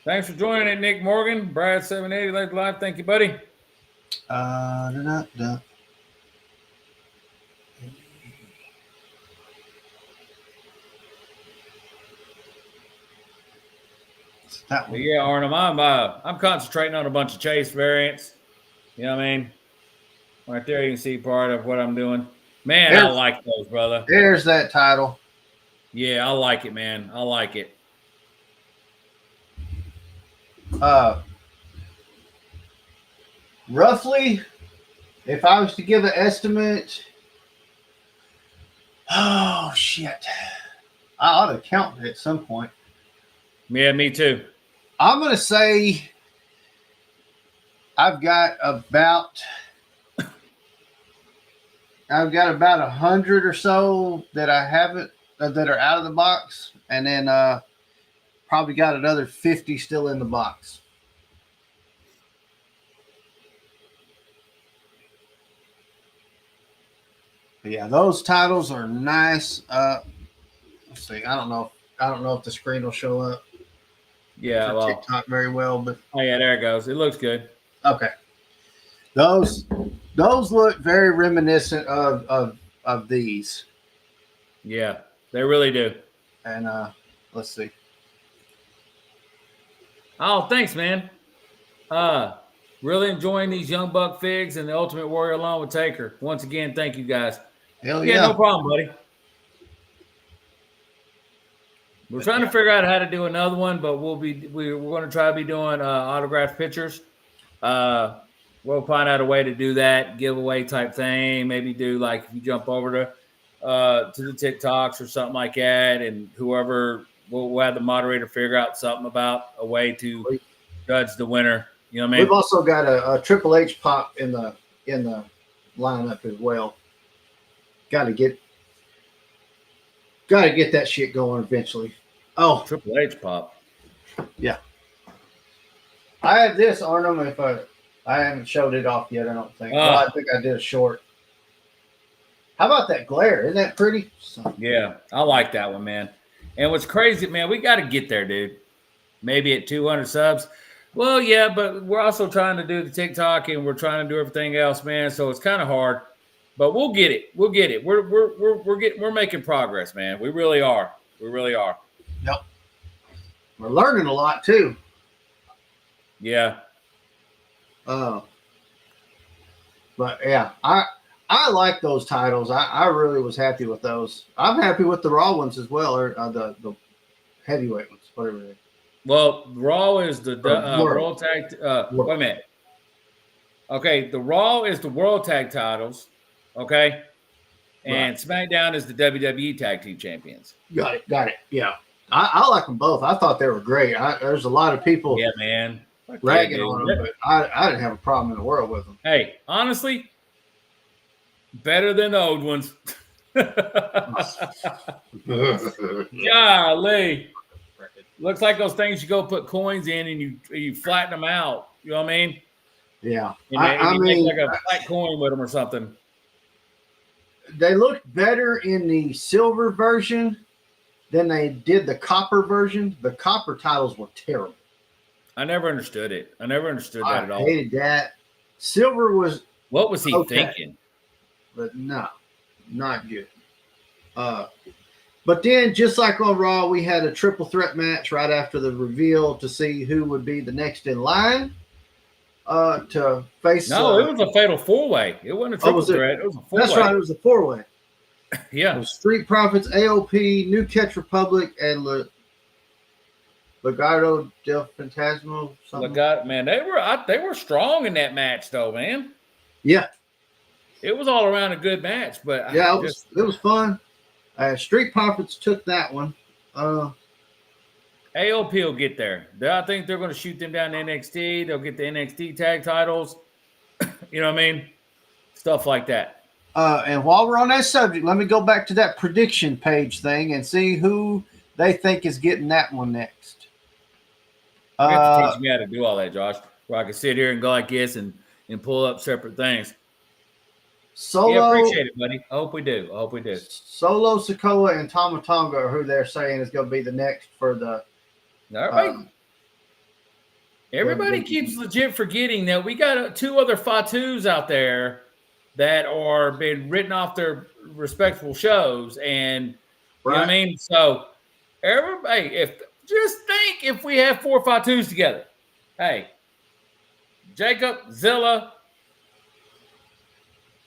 Speaker 1: Thanks for joining it, Nick Morgan. Brad 780, late live. Thank you, buddy. That one. Yeah, Arnhem, I'm concentrating on a bunch of chase variants. You know what I mean? Right there, you can see part of what I'm doing. Man, I like those, brother.
Speaker 2: There's that title.
Speaker 1: Yeah, I like it, man. I like it.
Speaker 2: Roughly, if I was to give an estimate, oh shit, I ought to count it at some point.
Speaker 1: Yeah, me too.
Speaker 2: I'm gonna say I've got about 100 or so that I haven't that are out of the box, and then probably got another 50 still in the box. But yeah, those titles are nice. Let's see. I don't know if the screen will show up.
Speaker 1: Yeah,
Speaker 2: well, TikTok very well, but
Speaker 1: yeah, there it goes. It looks good.
Speaker 2: Okay, those look very reminiscent of these.
Speaker 1: Yeah, they really do.
Speaker 2: And let's see.
Speaker 1: Oh, thanks, man. Really enjoying these Young Buck figs and the Ultimate Warrior along with Taker. Once again, thank you guys.
Speaker 2: Hell yeah,
Speaker 1: no problem, buddy. We're trying to figure out how to do another one, but we're going to try to be doing autographed pictures. We'll find out a way to do that giveaway type thing. Maybe do like if you jump over to the TikToks or something like that, and whoever we'll have the moderator figure out something about a way to judge the winner. You know what I mean?
Speaker 2: We've also got a Triple H pop in the lineup as well. Got to get that shit going eventually. Oh,
Speaker 1: Triple H pop.
Speaker 2: Yeah. I have this, Arnhem. If I haven't showed it off yet, I don't think. Well, I think I did a short. How about that glare? Isn't that pretty?
Speaker 1: Yeah, I like that one, man. And what's crazy, man, we got to get there, dude. Maybe at 200 subs. Well, yeah, but we're also trying to do the TikTok and we're trying to do everything else, man. So it's kind of hard, but we'll get it. We'll get it. We're making progress, man. We really are. We really are.
Speaker 2: Yep. We're learning a lot too.
Speaker 1: Yeah.
Speaker 2: But yeah, I like those titles. I really was happy with those. I'm happy with the Raw ones as well, or the heavyweight ones, whatever they are.
Speaker 1: Well, Raw is the World Tag. Wait a minute. Okay, the Raw is the World Tag titles. Okay, and SmackDown is the WWE Tag Team Champions.
Speaker 2: Got it. Yeah, I like them both. I thought they were great. There's a lot of people,
Speaker 1: yeah, man,
Speaker 2: ragging on them, but I didn't have a problem in the world with them.
Speaker 1: Hey, honestly, better than the old ones. Golly. Looks like those things you go put coins in and you flatten them out. You know what I mean?
Speaker 2: Yeah.
Speaker 1: I mean, make like a flat coin with them or something.
Speaker 2: They looked better in the silver version than they did the copper version. The copper titles were terrible.
Speaker 1: I never understood it. I never understood that at all.
Speaker 2: I hated that. Silver was.
Speaker 1: What was he thinking?
Speaker 2: But no, not good. But then, just like on Raw, we had a triple threat match right after the reveal to see who would be the next in line to face.
Speaker 1: No, it was a fatal four-way. It wasn't a triple threat. It was a four-way.
Speaker 2: That's right. It was a four-way.
Speaker 1: Yeah.
Speaker 2: It was Street Profits, AOP, New Catch Republic, and Legado del Fantasma.
Speaker 1: Man, they were strong in that match, though, man.
Speaker 2: Yeah.
Speaker 1: It was all around a good match, but
Speaker 2: yeah, it was fun. Street Profits took that one.
Speaker 1: AOP will get there. I think they're going to shoot them down to NXT. They'll get the NXT tag titles. You know what I mean? Stuff like that.
Speaker 2: And while we're on that subject, let me go back to that prediction page thing and see who they think is getting that one next.
Speaker 1: You have to teach me how to do all that, Josh, where I can sit here and go like this and pull up separate things.
Speaker 2: Solo,
Speaker 1: yeah, appreciate it, buddy. I hope we do.
Speaker 2: Solo Sikoa and Tama Tonga are who they're saying is going to be the next for the.
Speaker 1: Everybody keeps legit forgetting that we got two other Fatus out there that are been written off their respectful shows, and you know what I mean. So everybody, just think if we have 4 Fatus together, hey, Jacob, Zilla.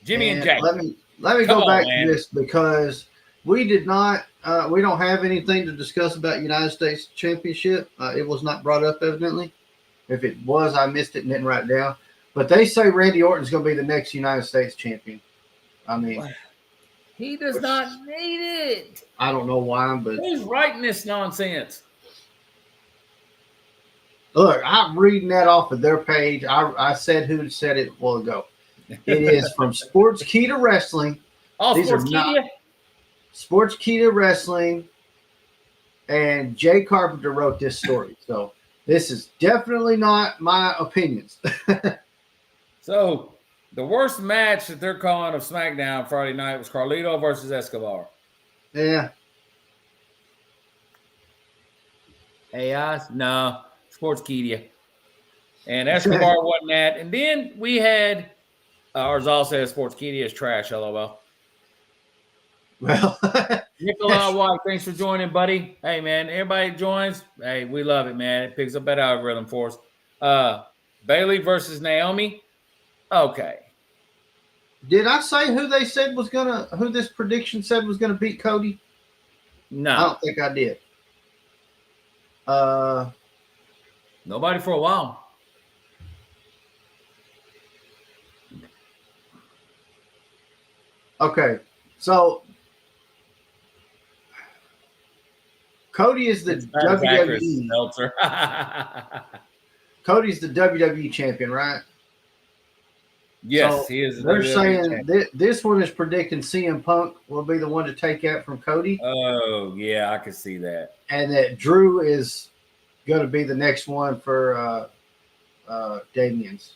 Speaker 1: Jimmy and Jack.
Speaker 2: Let me go back to this because we did not. We don't have anything to discuss about United States Championship. It was not brought up, evidently. If it was, I missed it and didn't write it down. But they say Randy Orton's going to be the next United States champion. I mean,
Speaker 1: he does not need it.
Speaker 2: I don't know why, but
Speaker 1: who's writing this nonsense?
Speaker 2: Look, I'm reading that off of their page. I said who said it a while ago. It is from Sportskeeda Wrestling.
Speaker 1: Oh, Sportskeeda?
Speaker 2: Sportskeeda Wrestling. And Jay Carpenter wrote this story. So this is definitely not my opinions.
Speaker 1: So the worst match that they're calling of SmackDown Friday night was Carlito versus Escobar.
Speaker 2: Yeah.
Speaker 1: AI? No. Sportskeeda. And Escobar wasn't that. And then we had ours all says Sportskeeda is trash, LOL.
Speaker 2: Well,
Speaker 1: Nikolai White, thanks for joining, buddy. Hey, man, everybody joins. Hey, we love it, man. It picks up that algorithm for us. Bailey versus Naomi. Okay.
Speaker 2: Did I say who they said was who this prediction said was gonna beat Cody?
Speaker 1: No,
Speaker 2: I don't think I did.
Speaker 1: Nobody for a while.
Speaker 2: Okay, so Cody is the WWE. Cody's the WWE champion, right?
Speaker 1: Yes,
Speaker 2: so
Speaker 1: he is.
Speaker 2: They're saying this one is predicting CM Punk will be the one to take out from Cody.
Speaker 1: Oh, yeah, I can see that.
Speaker 2: And that Drew is going to be the next one for Damien's.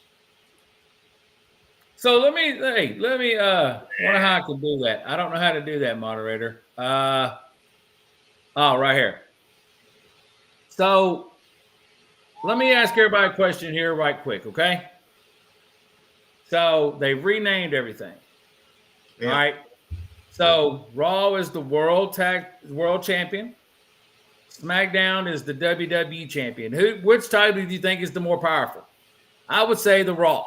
Speaker 1: So let me wonder how I can do that. I don't know how to do that, moderator. Right here. So let me ask everybody a question here right quick, okay? So they've renamed everything. Yeah. All right. So Raw is the world champion. SmackDown is the WWE champion. Which title do you think is the more powerful? I would say the Raw.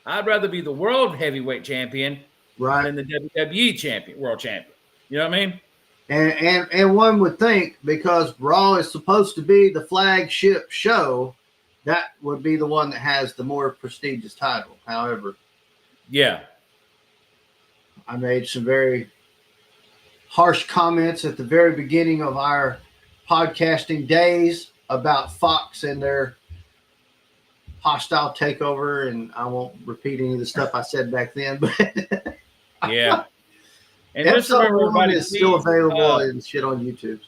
Speaker 1: I'd rather be the world heavyweight champion than the WWE world champion. You know what I mean?
Speaker 2: And one would think because Raw is supposed to be the flagship show, that would be the one that has the more prestigious title. However,
Speaker 1: yeah.
Speaker 2: I made some very harsh comments at the very beginning of our podcasting days about Fox and their hostile takeover, and I won't repeat any of the stuff I said back then. But
Speaker 1: Yeah. And just
Speaker 2: episode
Speaker 1: remember,
Speaker 2: 1
Speaker 1: everybody,
Speaker 2: is still
Speaker 1: please,
Speaker 2: available and shit on YouTube.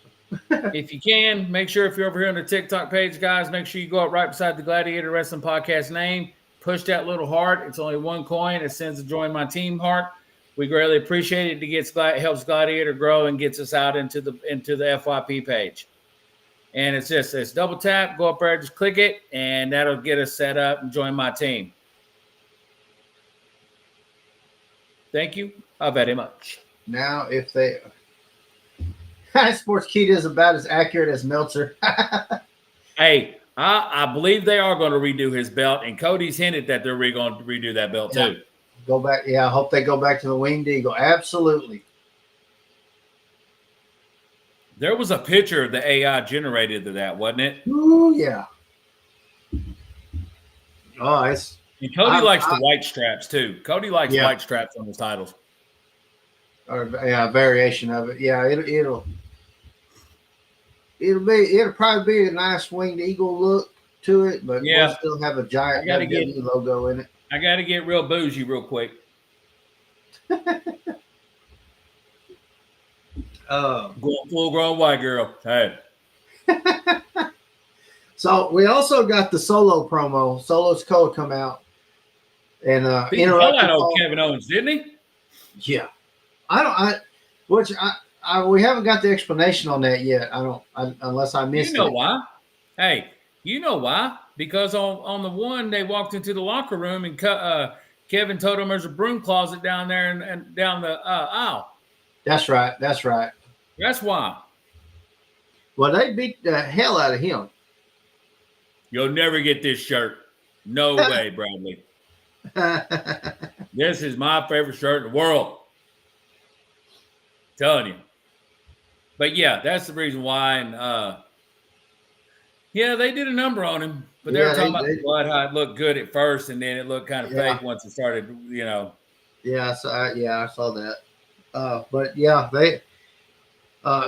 Speaker 1: if you can, make sure if you're over here on the TikTok page, guys, make sure you go up right beside the Gladiator Wrestling Podcast name. Push that little heart. It's only one coin. It sends a join my team heart. We greatly appreciate it. It helps Gladiator grow and gets us out into the FYP page. And it's double tap. Go up there, just click it, and that'll get us set up and join my team. Thank you very much.
Speaker 2: Now, if they Sports Key is about as accurate as Meltzer.
Speaker 1: Hey, I believe they are going to redo his belt, and Cody's hinted that they're going to redo that belt too.
Speaker 2: Go back. Yeah, I hope they go back to the Winged Eagle. Absolutely.
Speaker 1: There was a picture the AI generated of that, wasn't it?
Speaker 2: Ooh, yeah. Oh, it's.
Speaker 1: And Cody likes the white straps too. Cody likes white straps on his titles.
Speaker 2: Or a variation of it. Yeah, it'll probably be a nice Winged Eagle look to it, but we'll still have a giant WWE logo in it.
Speaker 1: I got to get real bougie real quick. Going full-grown white girl. Hey.
Speaker 2: So we also got the Solo promo. Solo's code come out and
Speaker 1: interrupted Kevin Owens, didn't he?
Speaker 2: Yeah, we haven't got the explanation on that yet. Unless I missed it.
Speaker 1: You know why? Hey, you know why? Because on the one they walked into the locker room and Kevin told him there's a broom closet down there and down the aisle.
Speaker 2: That's right. That's
Speaker 1: why.
Speaker 2: Well, they beat the hell out of him.
Speaker 1: You'll never get this shirt. No way, Bradley. This is my favorite shirt in the world. Telling you. But yeah, that's the reason why. And they did a number on him. But they were talking about the blood, how it looked good at first, and then it looked kind of fake once it started,
Speaker 2: Yeah, I saw that. But yeah, they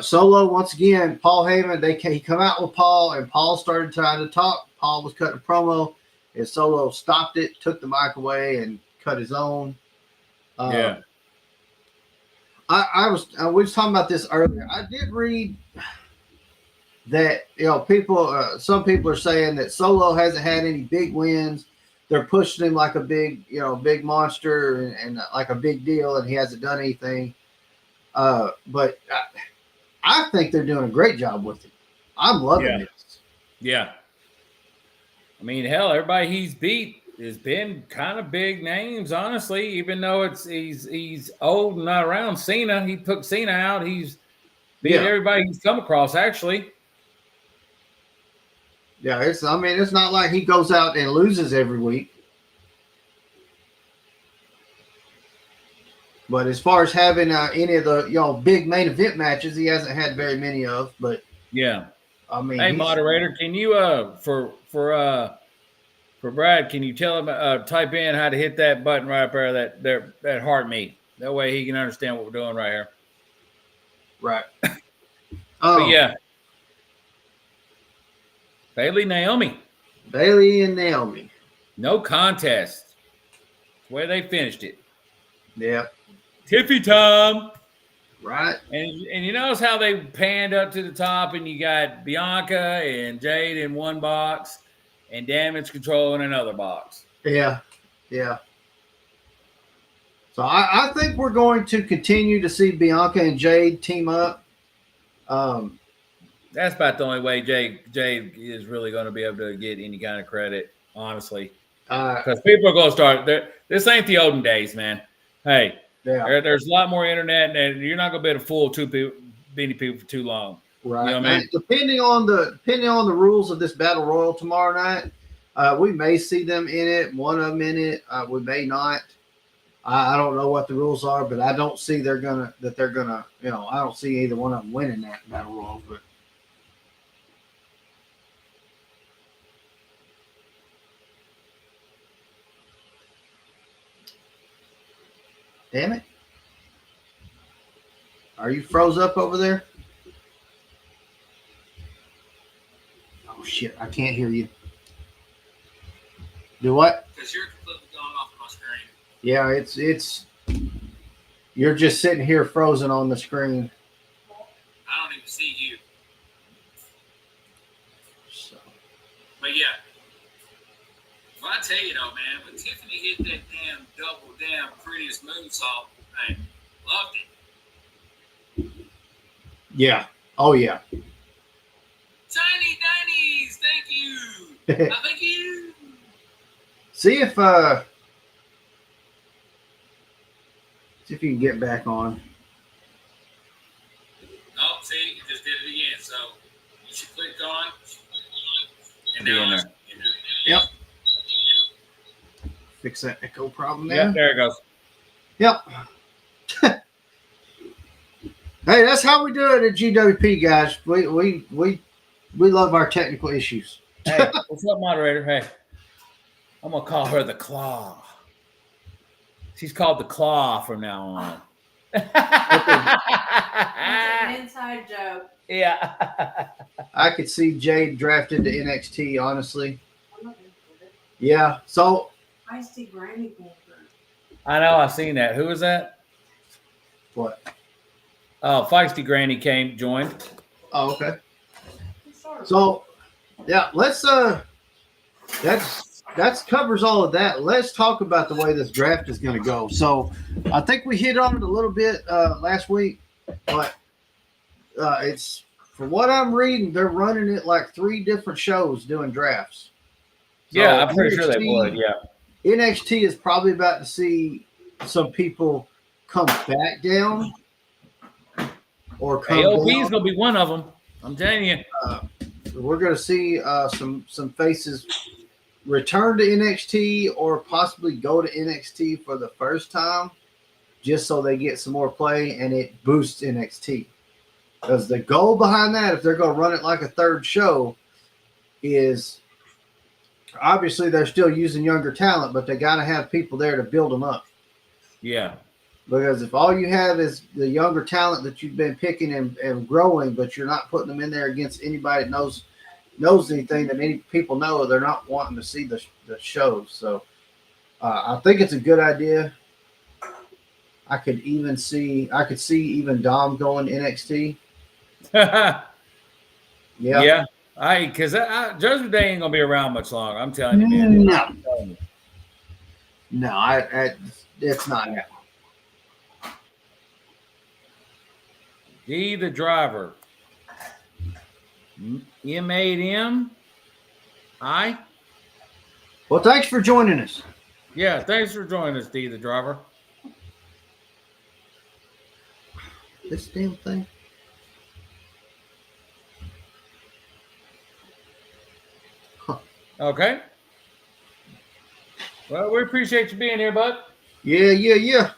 Speaker 2: Solo once again. Paul Heyman. He come out with Paul, and Paul started trying to talk. Paul was cutting a promo, and Solo stopped it, took the mic away, and cut his own. We was talking about this earlier. I did read that some people are saying that Solo hasn't had any big wins. They're pushing him like a big monster and like a big deal, and he hasn't done anything. But I think they're doing a great job with him. I'm loving it.
Speaker 1: Yeah. I mean, hell, everybody he's beat has been kind of big names, honestly. Even though he's old and not around. Cena, he took Cena out. He's beat everybody he's come across, actually.
Speaker 2: Yeah, it's not like he goes out and loses every week. But as far as having any of the big main event matches, he hasn't had very many of. But
Speaker 1: yeah,
Speaker 2: I mean,
Speaker 1: hey, moderator, can you for Brad, can you tell him type in how to hit that button right up there, that heart me? That way he can understand what we're doing right here.
Speaker 2: Right.
Speaker 1: But yeah. Bailey and Naomi. No contest. The way they finished it.
Speaker 2: Yeah.
Speaker 1: Tiffy time.
Speaker 2: Right.
Speaker 1: And you notice how they panned up to the top and you got Bianca and Jade in one box and Damage Control in another box.
Speaker 2: Yeah. Yeah. So I think we're going to continue to see Bianca and Jade team up.
Speaker 1: That's about the only way Jade is really going to be able to get any kind of credit, honestly. Because people are going to start. This ain't the olden days, man. Hey, there's a lot more internet, and you're not going to be able to fool many people for too long.
Speaker 2: Right.
Speaker 1: You know what I mean?
Speaker 2: Depending on the rules of this battle royal tomorrow night, we may see them in it. One of them in it. We may not. I don't know what the rules are, but I don't see they're gonna. I don't see either one of them winning that battle royal, but. Damn it. Are you froze up over there? Oh shit! I can't hear you. Do what?
Speaker 1: Because you're completely gone off my screen.
Speaker 2: Yeah, it's. You're just sitting here frozen on the screen.
Speaker 1: I don't even see you.
Speaker 2: So.
Speaker 1: But yeah. Well, I tell you though, man, when Tiffany hit that damn prettiest moonsault, man, loved it.
Speaker 2: Yeah. Oh yeah.
Speaker 1: Tiny Dineys, thank you. Thank you.
Speaker 2: See if you can get back on.
Speaker 1: Oh, see, you just did it again. So you should click on. And now
Speaker 2: Yep. Fix that echo problem there.
Speaker 1: Yep, there it goes.
Speaker 2: Yep. Hey, that's how we do it at GWP, guys. We love our technical issues.
Speaker 1: Hey, what's up, moderator? Hey, I'm gonna call her the Claw. She's called the Claw from now on.
Speaker 3: That's an inside joke.
Speaker 1: Yeah.
Speaker 2: I could see Jade drafted to NXT, honestly.
Speaker 3: I'm not gonna put it.
Speaker 2: Yeah. So
Speaker 3: Feisty Granny came through.
Speaker 1: I know. I've seen that. Who was that?
Speaker 2: what?
Speaker 1: Oh, Feisty Granny joined.
Speaker 2: Oh, okay.
Speaker 3: Sorry.
Speaker 2: So yeah, let's that's covers all of that. Let's talk about the way this draft is going to go. So I think we hit on it a little bit last week, but it's from what I'm reading, they're running it like 3 different shows doing drafts. So
Speaker 1: Yeah, I'm pretty sure they would. Yeah.
Speaker 2: NXT is probably about to see some people come back down or come
Speaker 1: AOP is
Speaker 2: down.
Speaker 1: gonna be one of them. I'm telling you.
Speaker 2: We're going to see some faces return to NXT or possibly go to NXT for the first time just so they get some more play and it boosts NXT. Because the goal behind that, if they're going to run it like a third show, is obviously they're still using younger talent, but they got to have people there to build them up.
Speaker 1: Yeah.
Speaker 2: Because if all you have is the younger talent that you've been picking and growing, but you're not putting them in there against anybody that knows anything that any people know, they're not wanting to see the shows. So I think it's a good idea. I could see even Dom going NXT.
Speaker 1: Yeah.
Speaker 2: Yeah.
Speaker 1: Because Judgment Day ain't gonna be around much longer. I'm telling you, man.
Speaker 2: No, it's not happening.
Speaker 1: D the driver. M8M. I.
Speaker 2: Well, thanks for joining us.
Speaker 1: Yeah, thanks for joining us, D the driver.
Speaker 2: This damn thing.
Speaker 1: Okay. Well, we appreciate you being here, bud.
Speaker 2: Yeah.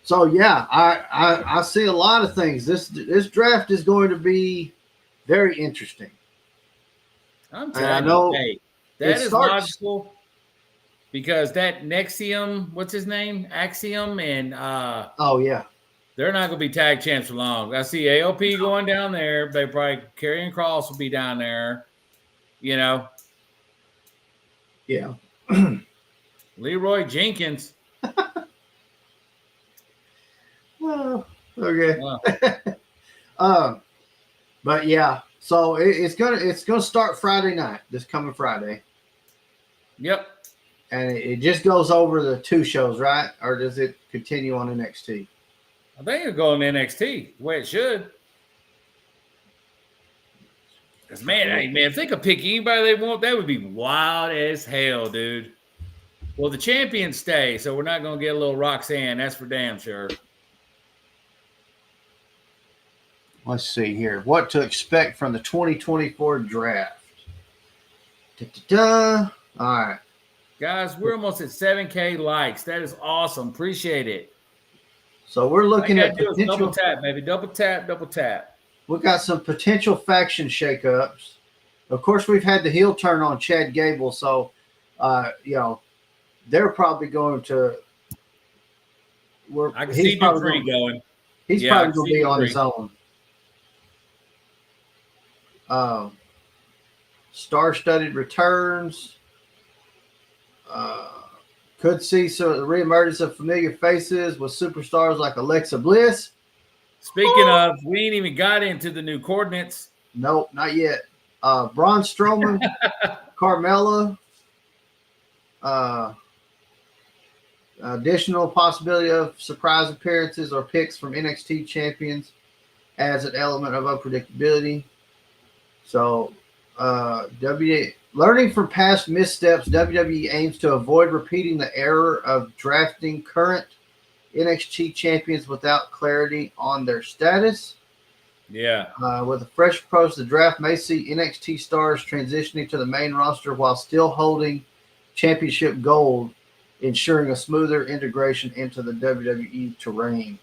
Speaker 2: So yeah, I see a lot of things. This draft is going to be very interesting.
Speaker 1: I'm
Speaker 2: And
Speaker 1: telling
Speaker 2: I know
Speaker 1: you, hey, that is logical because that Nexium, what's his name? Axiom and
Speaker 2: oh yeah.
Speaker 1: they're not gonna be tag champs for long. I see AOP going down there. They probably Karrion Kross will be down there. You know.
Speaker 2: Yeah.
Speaker 1: Leroy Jenkins.
Speaker 2: Well, okay.
Speaker 1: Wow.
Speaker 2: But yeah, so it's gonna start Friday night, this coming Friday.
Speaker 1: Yep.
Speaker 2: And it just goes over the 2 shows, right? Or does it continue on NXT?
Speaker 1: I think it'll go on NXT the way it should. Because man, if they could pick anybody they want, that would be wild as hell, dude. Well, the champions stay, so we're not gonna get a little Roxanne. That's for damn sure.
Speaker 2: Let's see here. What to expect from the 2024 draft. All right.
Speaker 1: Guys, we're almost at 7K likes. That is awesome. Appreciate it.
Speaker 2: So we're looking at
Speaker 1: potential double tap, baby. Double tap.
Speaker 2: We got some potential faction shakeups. Of course, we've had the heel turn on Chad Gable, so they're probably going to.
Speaker 1: I can see Dupree going.
Speaker 2: He's
Speaker 1: Yeah,
Speaker 2: probably going to be on his own. Star-studded returns. Could see some of the reemergence of familiar faces with superstars like Alexa Bliss.
Speaker 1: Speaking of, we ain't even got into the new coordinates.
Speaker 2: Nope, not yet. Braun Strowman, Carmella. Additional possibility of surprise appearances or picks from NXT champions adds an element of unpredictability. So, learning from past missteps, WWE aims to avoid repeating the error of drafting current NXT champions without clarity on their status.
Speaker 1: Yeah.
Speaker 2: With a fresh approach, the draft may see NXT stars transitioning to the main roster while still holding championship gold, ensuring a smoother integration into the WWE terrain.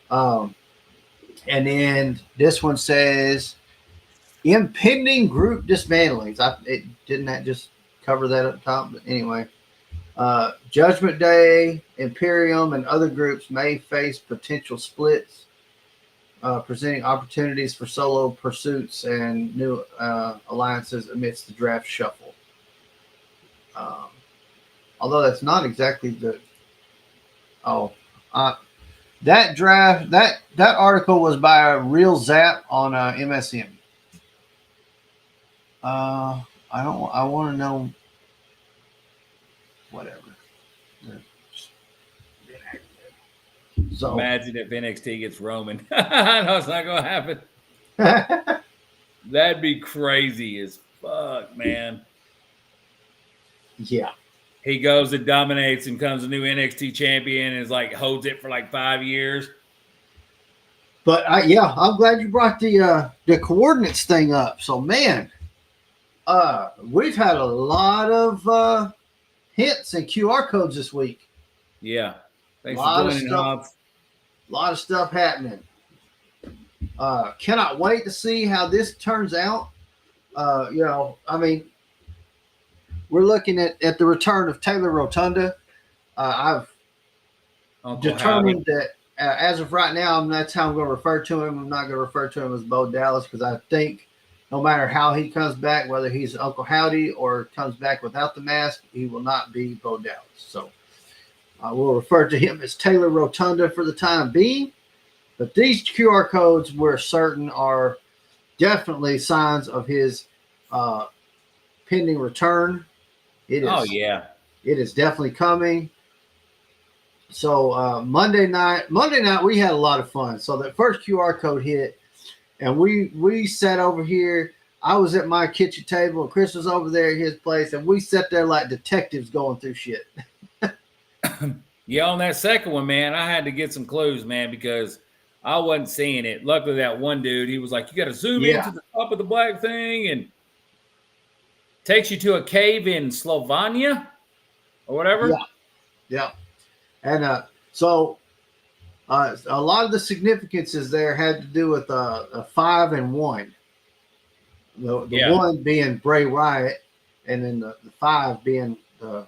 Speaker 2: And then this one says, impending group dismantlings. Didn't that just cover that up top? But anyway, Judgment Day, Imperium, and other groups may face potential splits, presenting opportunities for solo pursuits and new alliances amidst the draft shuffle. Although that's not exactly the that draft that article was by Real Zap on MSN. I want to know whatever. So
Speaker 1: imagine if NXT gets Roman. I know it's not gonna happen. That'd be crazy as fuck, man.
Speaker 2: Yeah.
Speaker 1: He goes and dominates and becomes a new NXT champion and is like holds it for like 5 years.
Speaker 2: But I'm glad you brought the coordinates thing up. So man, we've had a lot of hints and QR codes this week.
Speaker 1: Yeah. Thanks for joining, Hobbs.
Speaker 2: A lot of stuff happening. Cannot wait to see how this turns out. We're looking at the return of Taylor Rotunda. I've determined that as of right now, that's how I'm going to refer to him. I'm not going to refer to him as Bo Dallas because I think no matter how he comes back, whether he's Uncle Howdy or comes back without the mask, he will not be Bo Dallas. So we'll refer to him as Taylor Rotunda for the time being. But these QR codes, we're certain, are definitely signs of his pending return. It is.
Speaker 1: Oh, yeah.
Speaker 2: It is definitely coming. So Monday night, we had a lot of fun. So that first QR code hit, and we sat over here. I was at my kitchen table, and Chris was over there at his place, and we sat there like detectives going through shit.
Speaker 1: Yeah, on that second one, man, I had to get some clues, man, because I wasn't seeing it. Luckily, that one dude, he was like, you got to zoom into the top of the black thing, and takes you to a cave in Slovenia or whatever.
Speaker 2: Yeah. And so a lot of the significances there had to do with a 5 and 1. The 1 being Bray Wyatt, and then the 5 being the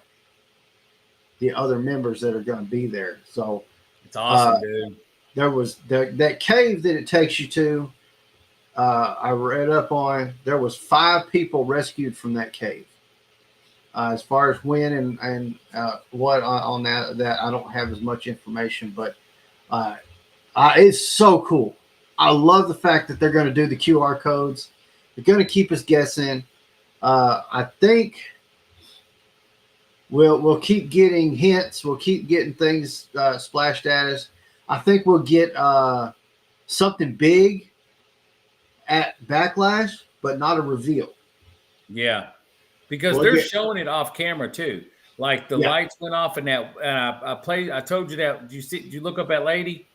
Speaker 2: other members that are going to be there. So
Speaker 1: it's awesome, dude.
Speaker 2: There was that cave that it takes you to. I read up on, there was 5 people rescued from that cave. As far as when and what on that I don't have as much information, but it's so cool. I love the fact that they're going to do the QR codes. They're going to keep us guessing. I think we'll keep getting hints. We'll keep getting things splashed at us. I think we'll get something big at Backlash, but not a reveal.
Speaker 1: Yeah, because they're showing it off camera too. Like the lights went off in that. I told you that. Did you look up that lady?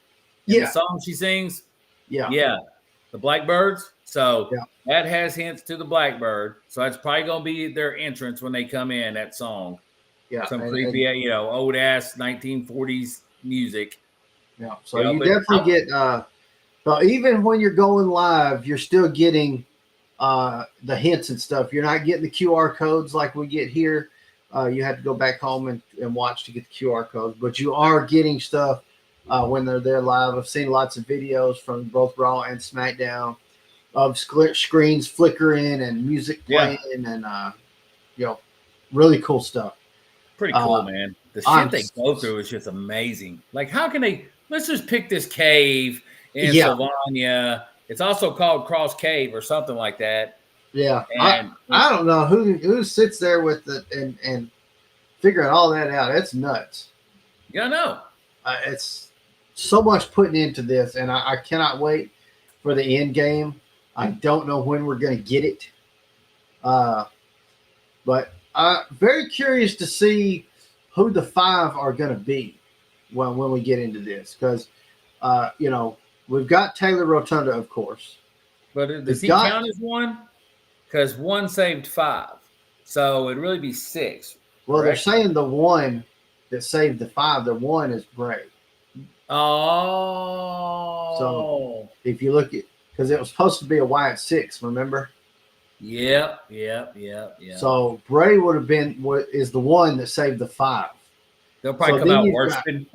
Speaker 1: The song she sings. Yeah. The Blackbirds. So that has hints to the Blackbird. So that's probably gonna be their entrance when they come in. That song. Yeah. Some creepy, old ass 1940s music.
Speaker 2: Yeah. So you definitely get. But even when you're going live, you're still getting the hints and stuff. You're not getting the QR codes like we get here. You have to go back home and watch to get the QR codes. But you are getting stuff when they're there live. I've seen lots of videos from both Raw and SmackDown of screens flickering and music playing and really cool stuff.
Speaker 1: Pretty cool, man. The shit they go through is just amazing. Like, how can they? Let's just pick this cave in Sylvania. It's also called Cross Cave or something like that.
Speaker 2: Yeah, and I don't know who sits there with it and figuring all that out. It's nuts.
Speaker 1: Yeah, I know.
Speaker 2: It's so much putting into this, and I cannot wait for the end game. I don't know when we're going to get it, but I'm very curious to see who the 5 are going to be when we get into this, because we've got Taylor Rotunda, of course,
Speaker 1: but does he count as one? Because 1 saved 5, so it'd really be 6.
Speaker 2: Well,
Speaker 1: correct?
Speaker 2: They're saying the one that saved the 5, the one is Bray.
Speaker 1: Oh,
Speaker 2: so if you look at, because it was supposed to be a Wyatt 6, remember?
Speaker 1: Yep.
Speaker 2: So Bray would have been is the one that saved the 5.
Speaker 1: They'll probably come out worse than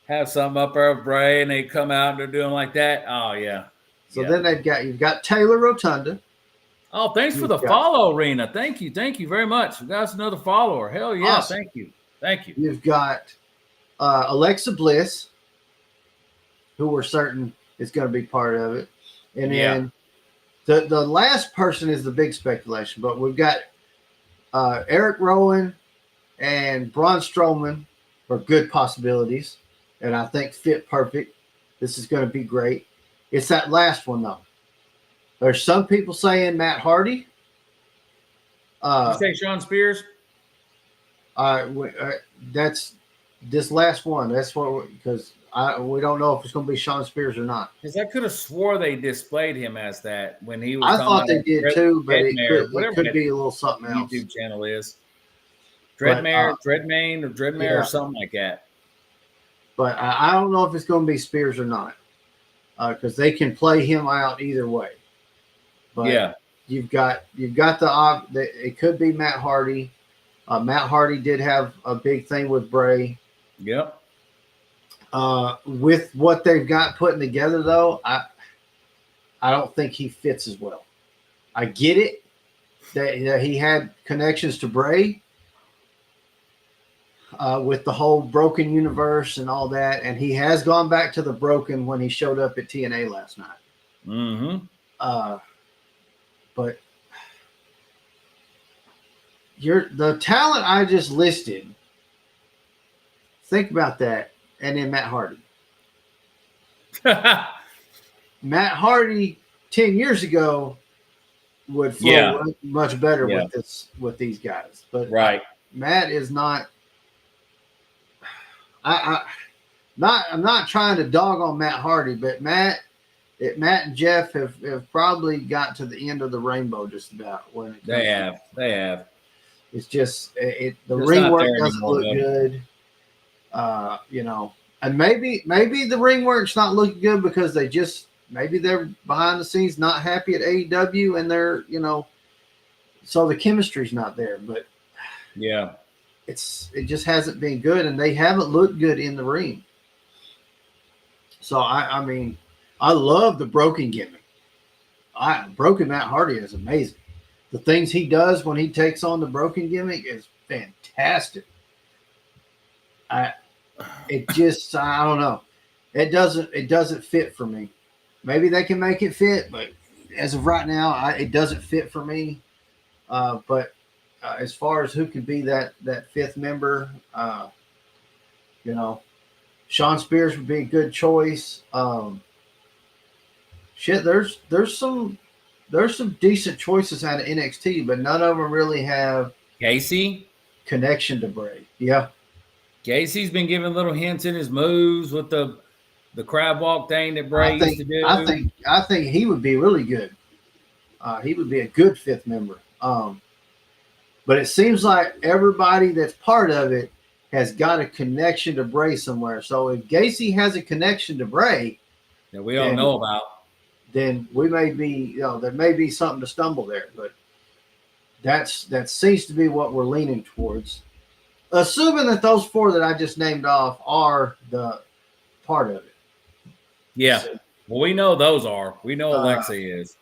Speaker 1: have something up there with Bray, and they come out and they're doing like that. Oh yeah.
Speaker 2: So then you've got Taylor Rotunda.
Speaker 1: Oh, thanks for the follow, Rena. Thank you very much. You guys, another follower. Hell yeah, awesome. Thank you.
Speaker 2: You've got Alexa Bliss, who we're certain is going to be part of it, and then the last person is the big speculation. But we've got Eric Rowan and Braun Strowman are good possibilities, and I think fit perfect. This is going to be great. It's that last one though. There's some people saying Matt Hardy.
Speaker 1: You say Sean Spears?
Speaker 2: That's this last one. That's what because we don't know if it's going to be Sean Spears or not.
Speaker 1: Because I could have swore they displayed him as that when he was.
Speaker 2: I thought they did too, but it could be a little something else.
Speaker 1: YouTube channel is Dreadmare or something like that.
Speaker 2: But I don't know if it's going to be Spears or not, because they can play him out either way. But you've got it could be Matt Hardy. Matt Hardy did have a big thing with Bray.
Speaker 1: Yep.
Speaker 2: With what they've got putting together, though, I don't think he fits as well. I get it that he had connections to Bray with the whole Broken universe and all that, and he has gone back to the Broken when he showed up at TNA last night.
Speaker 1: Mm-hmm.
Speaker 2: But the talent I just listed. Think about that, and then Matt Hardy. Matt Hardy 10 years ago would flow much better with these guys, but Matt is not. I'm not trying to dog on Matt Hardy, but Matt and Jeff have probably got to the end of the rainbow just about when it comes
Speaker 1: they have.
Speaker 2: It's just the ring work doesn't look good. And maybe the ring work's not looking good because maybe they're behind the scenes not happy at AEW and they're, so the chemistry's not there, but it just hasn't been good and they haven't looked good in the ring. So I mean, I love the Broken gimmick. Broken Matt Hardy is amazing. The things he does when he takes on the Broken gimmick is fantastic. I don't know. It doesn't fit for me. Maybe they can make it fit, but as of right now, it doesn't fit for me. But as far as who could be that fifth member, Sean Spears would be a good choice. There's some decent choices out of NXT, but none of them really have
Speaker 1: Gacy
Speaker 2: connection to Bray. Yeah.
Speaker 1: Gacy's been giving little hints in his moves with the crab walk thing that Bray used to do.
Speaker 2: I think he would be really good. He would be a good fifth member. But it seems like everybody that's part of it has got a connection to Bray somewhere. So if Gacy has a connection to Bray
Speaker 1: that we don't know about,
Speaker 2: then we may be, there may be something to stumble there. But that seems to be what we're leaning towards. Assuming that those four that I just named off are the part of it.
Speaker 1: Yeah.
Speaker 2: So,
Speaker 1: Well, we know those are. We know Alexa is.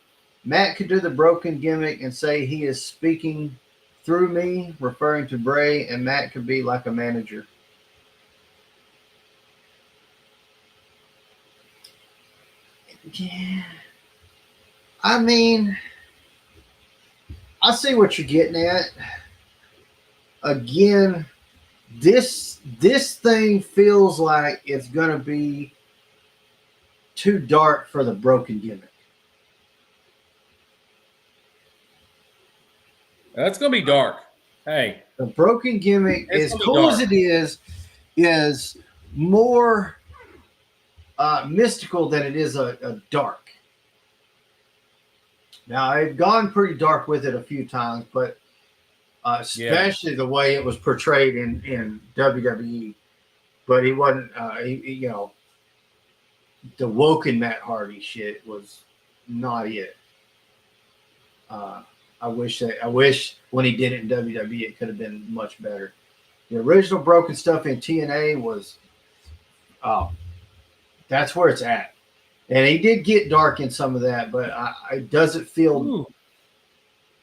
Speaker 2: Matt could do the broken gimmick and say he is speaking through me, referring to Bray, and Matt could be like a manager. Yeah. I mean, I see what you're getting at. Again, this thing feels like it's going to be too dark for the broken gimmick.
Speaker 1: That's going to be dark. Hey.
Speaker 2: The broken gimmick, as cool as it is more mystical than it is a dark. Now, I've gone pretty dark with it a few times, but especially the way it was portrayed in WWE. But he wasn't, the woken Matt Hardy shit was not it. I wish when he did it in WWE, it could have been much better. The original broken stuff in TNA was, that's where it's at. And he did get dark in some of that, but it doesn't feel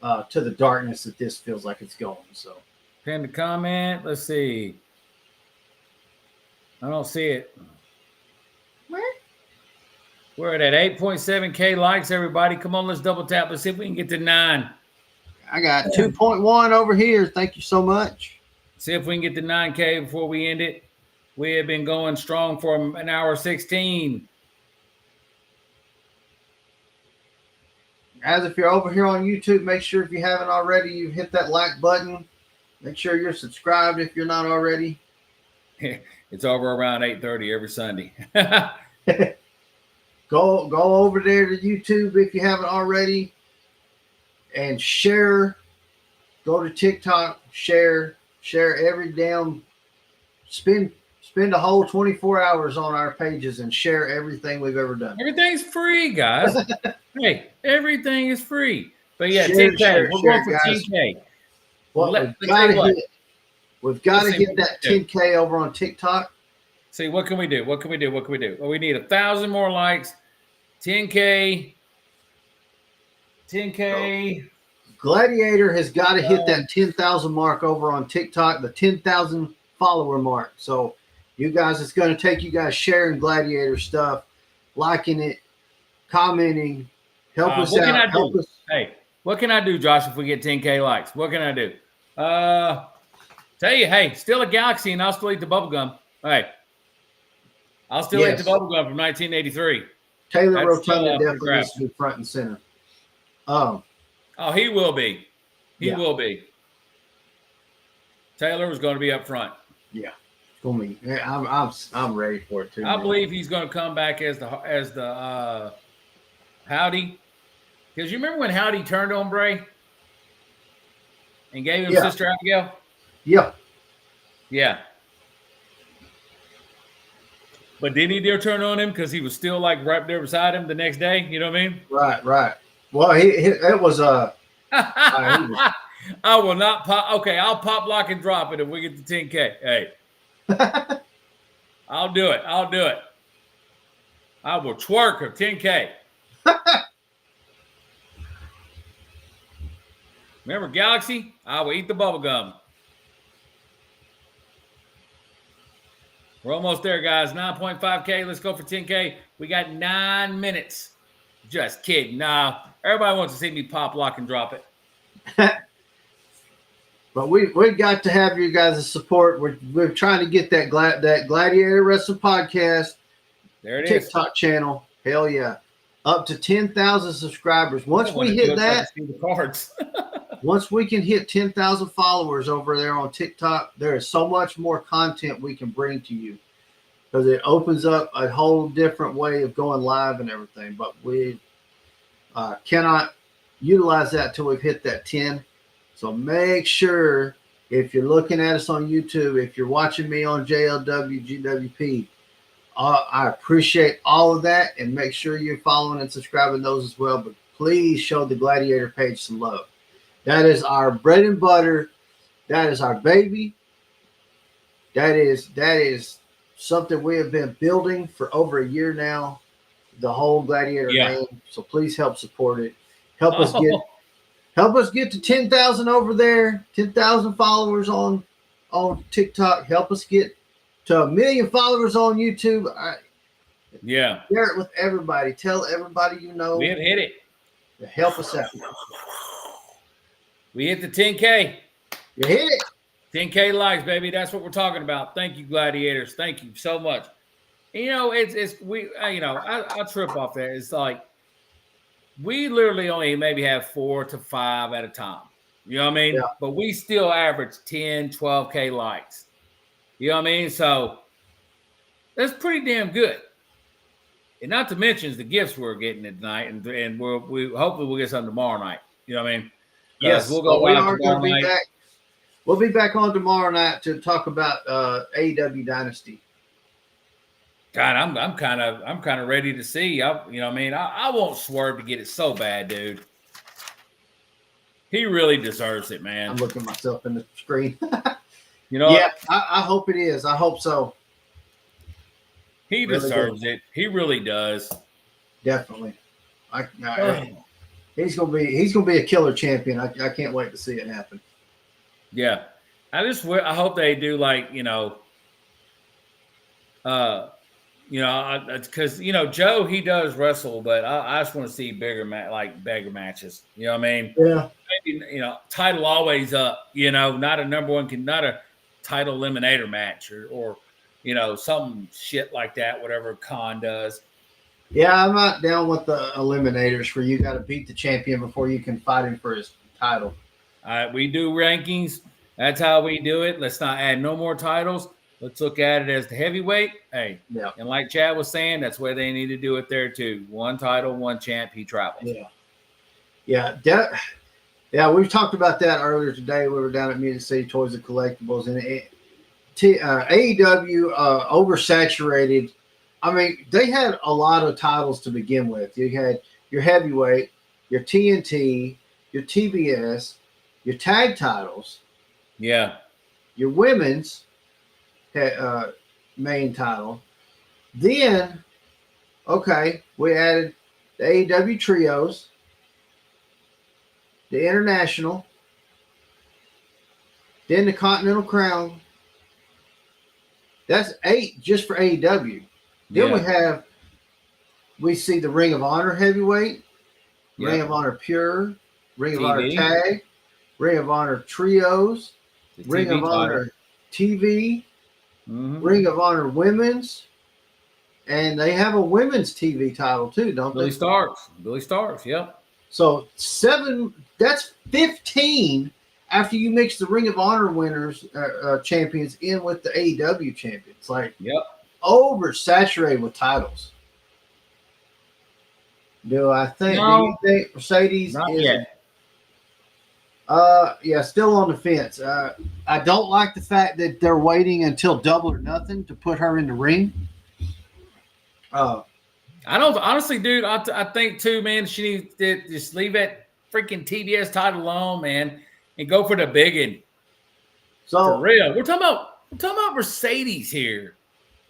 Speaker 2: to the darkness that this feels like it's going. So,
Speaker 1: Pin the comment. Let's see. I don't see it.
Speaker 2: Where?
Speaker 1: We're at 8.7K likes, everybody. Come on, let's double tap. Let's see if we can get to 9.
Speaker 2: I got 2.1 over here. Thank you so much.
Speaker 1: See if we can get to 9K before we end it. We have been going strong for an hour 16.
Speaker 2: Guys, if you're over here on YouTube, make sure if you haven't already, you hit that like button. Make sure you're subscribed if you're not already.
Speaker 1: It's over around 8:30 every Sunday.
Speaker 2: Go over there to YouTube if you haven't already and share. Go to TikTok, share every damn spend a whole 24 hours on our pages and share everything we've ever done.
Speaker 1: Everything's free, guys. Hey, everything is free. But yeah,
Speaker 2: Share,
Speaker 1: 10K. We're going for
Speaker 2: guys.
Speaker 1: 10K.
Speaker 2: Well, we've got to hit that 10K over on TikTok.
Speaker 1: See, what can we do? What can we do? Well, we need 1,000 more likes. 10K.
Speaker 2: Gladiator has got to hit that 10,000 mark over on TikTok, the 10,000 follower mark. So you guys, it's going to take you guys sharing Gladiator stuff, liking it, commenting, help us out.
Speaker 1: Hey, what can I do, Josh, if we get 10K likes? What can I do? Tell you, hey, still a Galaxy, and I'll still eat the bubblegum. Hey, I'll still eat the bubblegum from 1983.
Speaker 2: Taylor Rotunda definitely needs to be front and center.
Speaker 1: Oh, he will be. He will be. Taylor was going to be up front.
Speaker 2: Yeah, for me, I'm ready for it too.
Speaker 1: I believe he's going to come back as the Howdy, because you remember when Howdy turned on Bray and gave him Sister Abigail. Yeah. But didn't he dare turn on him because he was still like right there beside him the next day? You know what I mean?
Speaker 2: Right. Well, it was
Speaker 1: I will not pop. Okay, I'll pop, lock, and drop it if we get to 10K. Hey, I'll do it. I will twerk of 10K. Remember Galaxy? I will eat the bubble gum. We're almost there, guys. 9.5K. Let's go for 10K. We got 9 minutes. Just kidding. Nah, everybody wants to see me pop, lock, and drop it.
Speaker 2: But we've got to have you guys' support. We're trying to get that Gladiator Wrestling Podcast.
Speaker 1: There it
Speaker 2: TikTok channel. Hell yeah. Up to 10,000 subscribers. Once we hit that, once we can hit 10,000 followers over there on TikTok, there is so much more content we can bring to you because it opens up a whole different way of going live and everything. But we cannot utilize that till we've hit that 10. So make sure if you're looking at us on YouTube, if you're watching me on JLW, GWP, I appreciate all of that, and make sure you're following and subscribing those as well. But please show the Gladiator page some love. That is our bread and butter. That is our baby. That is something we have been building for over a year now. The whole Gladiator name. So please help support it. Help us get to 10,000 over there. 10,000 followers on TikTok. Help us get to 1 million followers on YouTube.
Speaker 1: Yeah.
Speaker 2: Share it with everybody. Tell everybody you know.
Speaker 1: We have hit it.
Speaker 2: To help us out.
Speaker 1: We hit the 10K.
Speaker 2: You hit it.
Speaker 1: 10K likes, baby. That's what we're talking about. Thank you, Gladiators. Thank you so much. I trip off that. It's like we literally only maybe have 4 to 5 at a time. You know what I mean?
Speaker 2: Yeah.
Speaker 1: But we still average 10, 12K likes. You know what I mean? So that's pretty damn good. And not to mention the gifts we're getting tonight, and we hopefully we'll get some tomorrow night. You know what I mean?
Speaker 2: Yes,
Speaker 1: we'll go.
Speaker 2: We are going to be back. We'll be back on tomorrow night to talk about AEW Dynasty.
Speaker 1: God, I'm kind of ready to see. I won't swerve to get it so bad, dude. He really deserves it, man.
Speaker 2: I'm looking myself in the screen.
Speaker 1: Yeah,
Speaker 2: I hope it is. I hope so.
Speaker 1: He really deserves it. He really does.
Speaker 2: Definitely. He's gonna be a killer champion. I can't wait to see it happen.
Speaker 1: Yeah, I hope they do because Joe, he does wrestle, but I just want to see bigger matches. You know what I mean?
Speaker 2: Yeah.
Speaker 1: Maybe, title always up. Not a number one, not a title eliminator match or some shit like that. Whatever Khan does.
Speaker 2: Yeah, I'm not down with the eliminators where you got to beat the champion before you can fight him for his title.
Speaker 1: We do rankings. That's how we do it. Let's not add no more titles. Let's look at it as the heavyweight. Hey,
Speaker 2: yeah.
Speaker 1: And like Chad was saying, that's where they need to do it there too. One title, one champ. He travels.
Speaker 2: Yeah. We've talked about that earlier today. We were down at Music City Toys and Collectibles, and AEW oversaturated. I mean, they had a lot of titles to begin with. You had your heavyweight, your TNT, your TBS, your tag titles.
Speaker 1: Yeah.
Speaker 2: Your women's main title. Then, we added the AEW trios, the international, then the Continental Crown. That's 8 just for AEW. Then we see the Ring of Honor heavyweight, Ring of Honor Pure, Ring of Honor Tag, Ring of Honor Trios, Ring of Honor TV, Ring of Honor Women's, and they have a women's TV title too, don't
Speaker 1: they? Billy Starks, yep.
Speaker 2: So 7, that's 15 after you mix the Ring of Honor winners, champions in with the AEW champions. Oversaturated with titles. Do you think Mercedes
Speaker 1: not
Speaker 2: is
Speaker 1: yet.
Speaker 2: Still on the fence. I don't like the fact that they're waiting until Double or Nothing to put her in the ring.
Speaker 1: I don't honestly, dude. I think too, man. She needs to just leave that freaking TBS title alone, man, and go for the big one.
Speaker 2: So
Speaker 1: for real, we're talking about Mercedes here.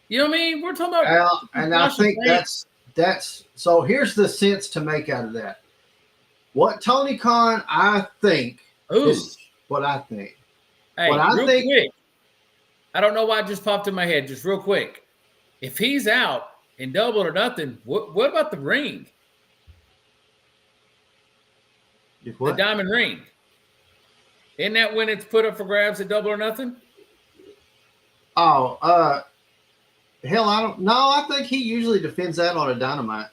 Speaker 1: You know what I mean? We're talking about,
Speaker 2: and I think that's. So here's the sense to make out of that. What Tony Khan, I think. This is what I think.
Speaker 1: Hey, quick. I don't know why it just popped in my head. Just real quick. If he's out in Double or Nothing, what about the ring? The diamond ring. Isn't that when it's put up for grabs at Double or Nothing?
Speaker 2: Oh, hell, I don't know. I think he usually defends that on a Dynamite.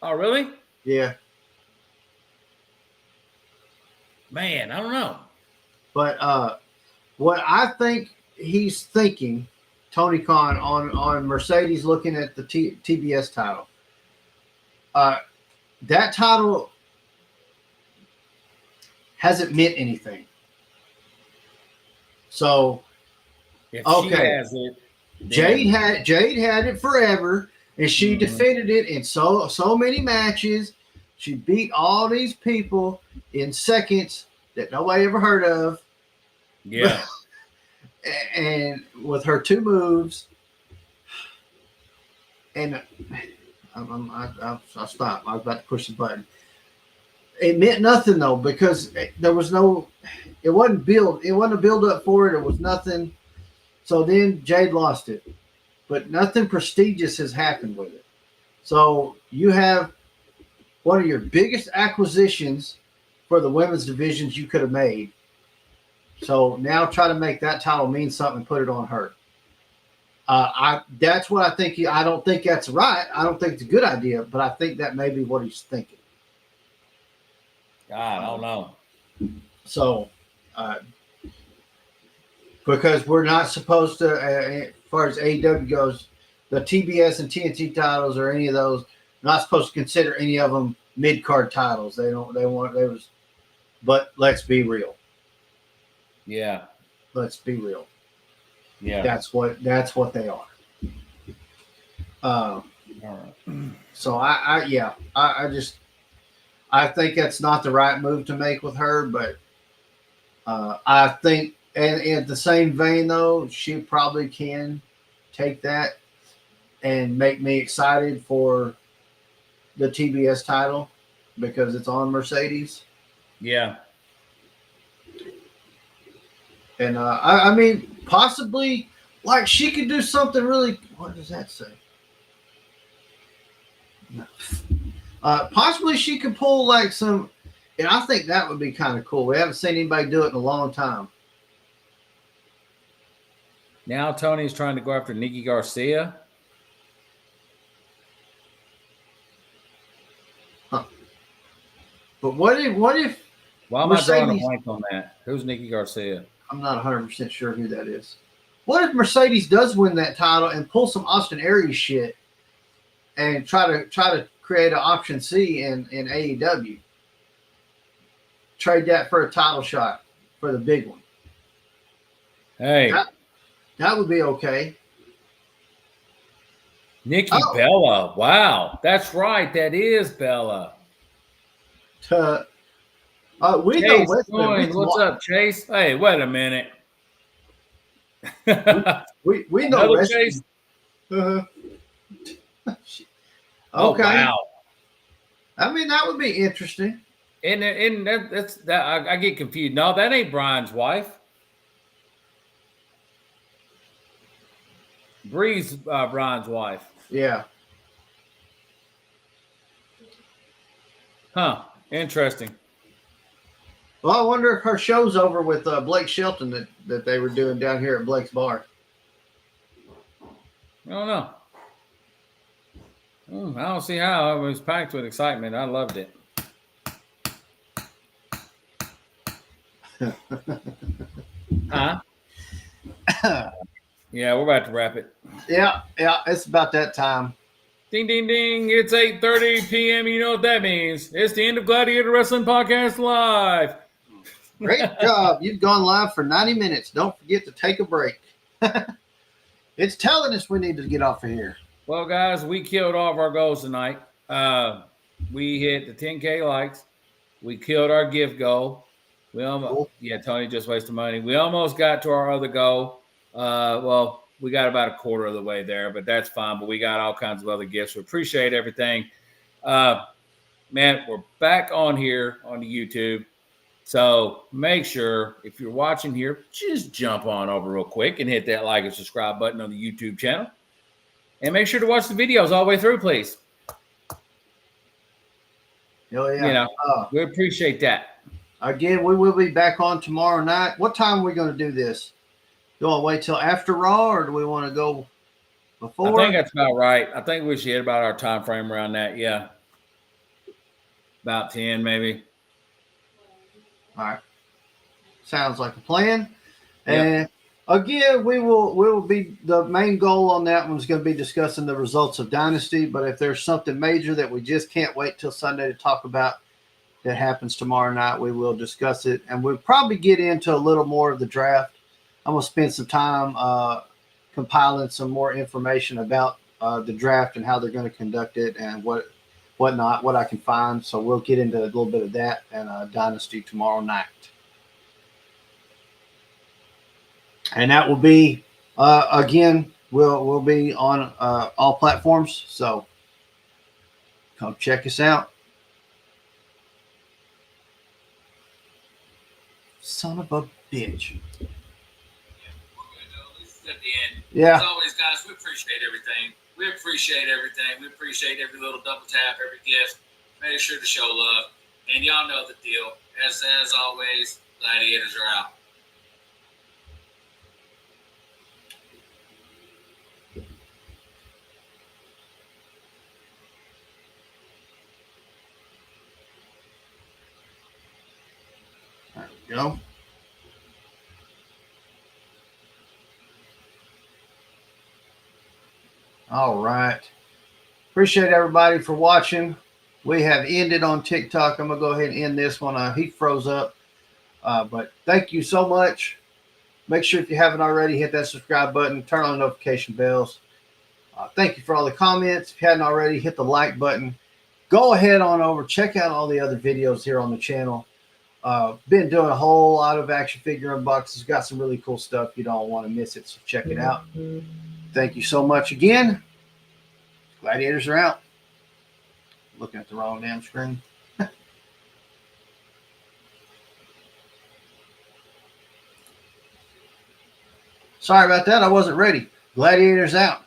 Speaker 1: Oh, really?
Speaker 2: Yeah.
Speaker 1: Man, I don't know.
Speaker 2: But what I think he's thinking, Tony Khan, on Mercedes looking at the TBS title, that title hasn't meant anything. So,
Speaker 1: if she has it,
Speaker 2: Jade had it forever, and she defended it in so many matches. She beat all these people in seconds that nobody ever heard of.
Speaker 1: Yeah.
Speaker 2: And with her 2 moves, and I'll stop. I was about to push the button. It meant nothing though because there was no. It wasn't build. It wasn't a build up for it. It was nothing. So then Jade lost it, but nothing prestigious has happened with it. So you have one of your biggest acquisitions for the women's divisions you could have made. So now try to make that title mean something and put it on her. That's what I think. I don't think that's right. I don't think it's a good idea, but I think that may be what he's thinking.
Speaker 1: God, I don't know.
Speaker 2: So, because we're not supposed to, as far as AEW goes, the TBS and TNT titles or any of those, not supposed to consider any of them mid card titles. They don't. They want. They was. But let's be real.
Speaker 1: Yeah.
Speaker 2: Let's be real.
Speaker 1: Yeah.
Speaker 2: That's what they are.
Speaker 1: All right.
Speaker 2: So I think that's not the right move to make with her, but I think, and in the same vein though, she probably can take that and make me excited for the TBS title because it's on Mercedes.
Speaker 1: Yeah.
Speaker 2: And I mean, possibly, like she could do something really. What does that say? No. Possibly she could pull like some, and I think that would be kind of cool. We haven't seen anybody do it in a long time.
Speaker 1: Now Tony's trying to go after Nikki Garcia.
Speaker 2: Huh. But what if?
Speaker 1: Why am I drawing a blank on that? Who's Nikki Garcia?
Speaker 2: I'm not 100% sure who that is. What if Mercedes does win that title and pull some Austin Aries shit and try to create an option C in AEW? Trade that for a title shot for the big one.
Speaker 1: Hey.
Speaker 2: That would be okay.
Speaker 1: Nikki Bella. Wow. That's right. That is Bella.
Speaker 2: We
Speaker 1: Chase
Speaker 2: know
Speaker 1: what's up, Chase? Hey, wait a minute.
Speaker 2: we know
Speaker 1: Another Chase.
Speaker 2: Okay.
Speaker 1: Oh, wow.
Speaker 2: I mean, that would be interesting.
Speaker 1: And that's that. I get confused. No, that ain't Brian's wife. Bree's Brian's wife.
Speaker 2: Yeah.
Speaker 1: Huh. Interesting.
Speaker 2: Well, I wonder if her show's over with Blake Shelton that they were doing down here at Blake's Bar.
Speaker 1: I don't know. I don't see how. It was packed with excitement. I loved it. Huh? Yeah, we're about to wrap it.
Speaker 2: Yeah, it's about that time.
Speaker 1: Ding, ding, ding. It's 8:30 p.m. You know what that means. It's the end of Gladiator Wrestling Podcast Live.
Speaker 2: Great job. You've gone live for 90 minutes. Don't forget to take a break. It's telling us we need to get off of here.
Speaker 1: Well, guys, we killed all of our goals tonight. We hit the 10K likes. We killed our gift goal. We almost, Tony just wasted money. We almost got to our other goal. Well, we got about a quarter of the way there, but that's fine. But we got all kinds of other gifts. We appreciate everything. Man, we're back on here on the YouTube. So make sure if you're watching here, just jump on over real quick and hit that like and subscribe button on the YouTube channel. And make sure to watch the videos all the way through, please.
Speaker 2: Oh, yeah.
Speaker 1: We appreciate that.
Speaker 2: Again, we will be back on tomorrow night. What time are we going to do this? Do we want to wait till after Raw, or do we want to go before?
Speaker 1: I think that's about right. I think we should hit about our time frame around that. Yeah. About 10, maybe.
Speaker 2: All right. Sounds like a plan. Yep. And again, we will be, the main goal on that one is going to be discussing the results of Dynasty. But if there's something major that we just can't wait till Sunday to talk about that happens tomorrow night, we will discuss it. And we'll probably get into a little more of the draft. I'm going to spend some time compiling some more information about the draft and how they're going to conduct it and what I can find. So we'll get into a little bit of that and Dynasty tomorrow night. And that will be, again, We'll be on all platforms. So come check us out. Son of a bitch.
Speaker 1: At the end.
Speaker 2: Yeah.
Speaker 1: As always, guys, we appreciate everything. We appreciate every little double tap, every gift. Make sure to show love. And y'all know the deal. As always, gladiators are out.
Speaker 2: There we go. All right. Appreciate everybody for watching. We have ended on TikTok. I'm going to go ahead and end this one. He froze up. But thank you so much. Make sure if you haven't already, hit that subscribe button. Turn on the notification bells. Thank you for all the comments. If you hadn't already, hit the like button. Go ahead on over. Check out all the other videos here on the channel. Been doing a whole lot of action figure unboxings. Got some really cool stuff. You don't want to miss it, so check it out. Thank you so much again. Gladiators are out. Looking at the wrong damn screen. Sorry about that. I wasn't ready. Gladiators out.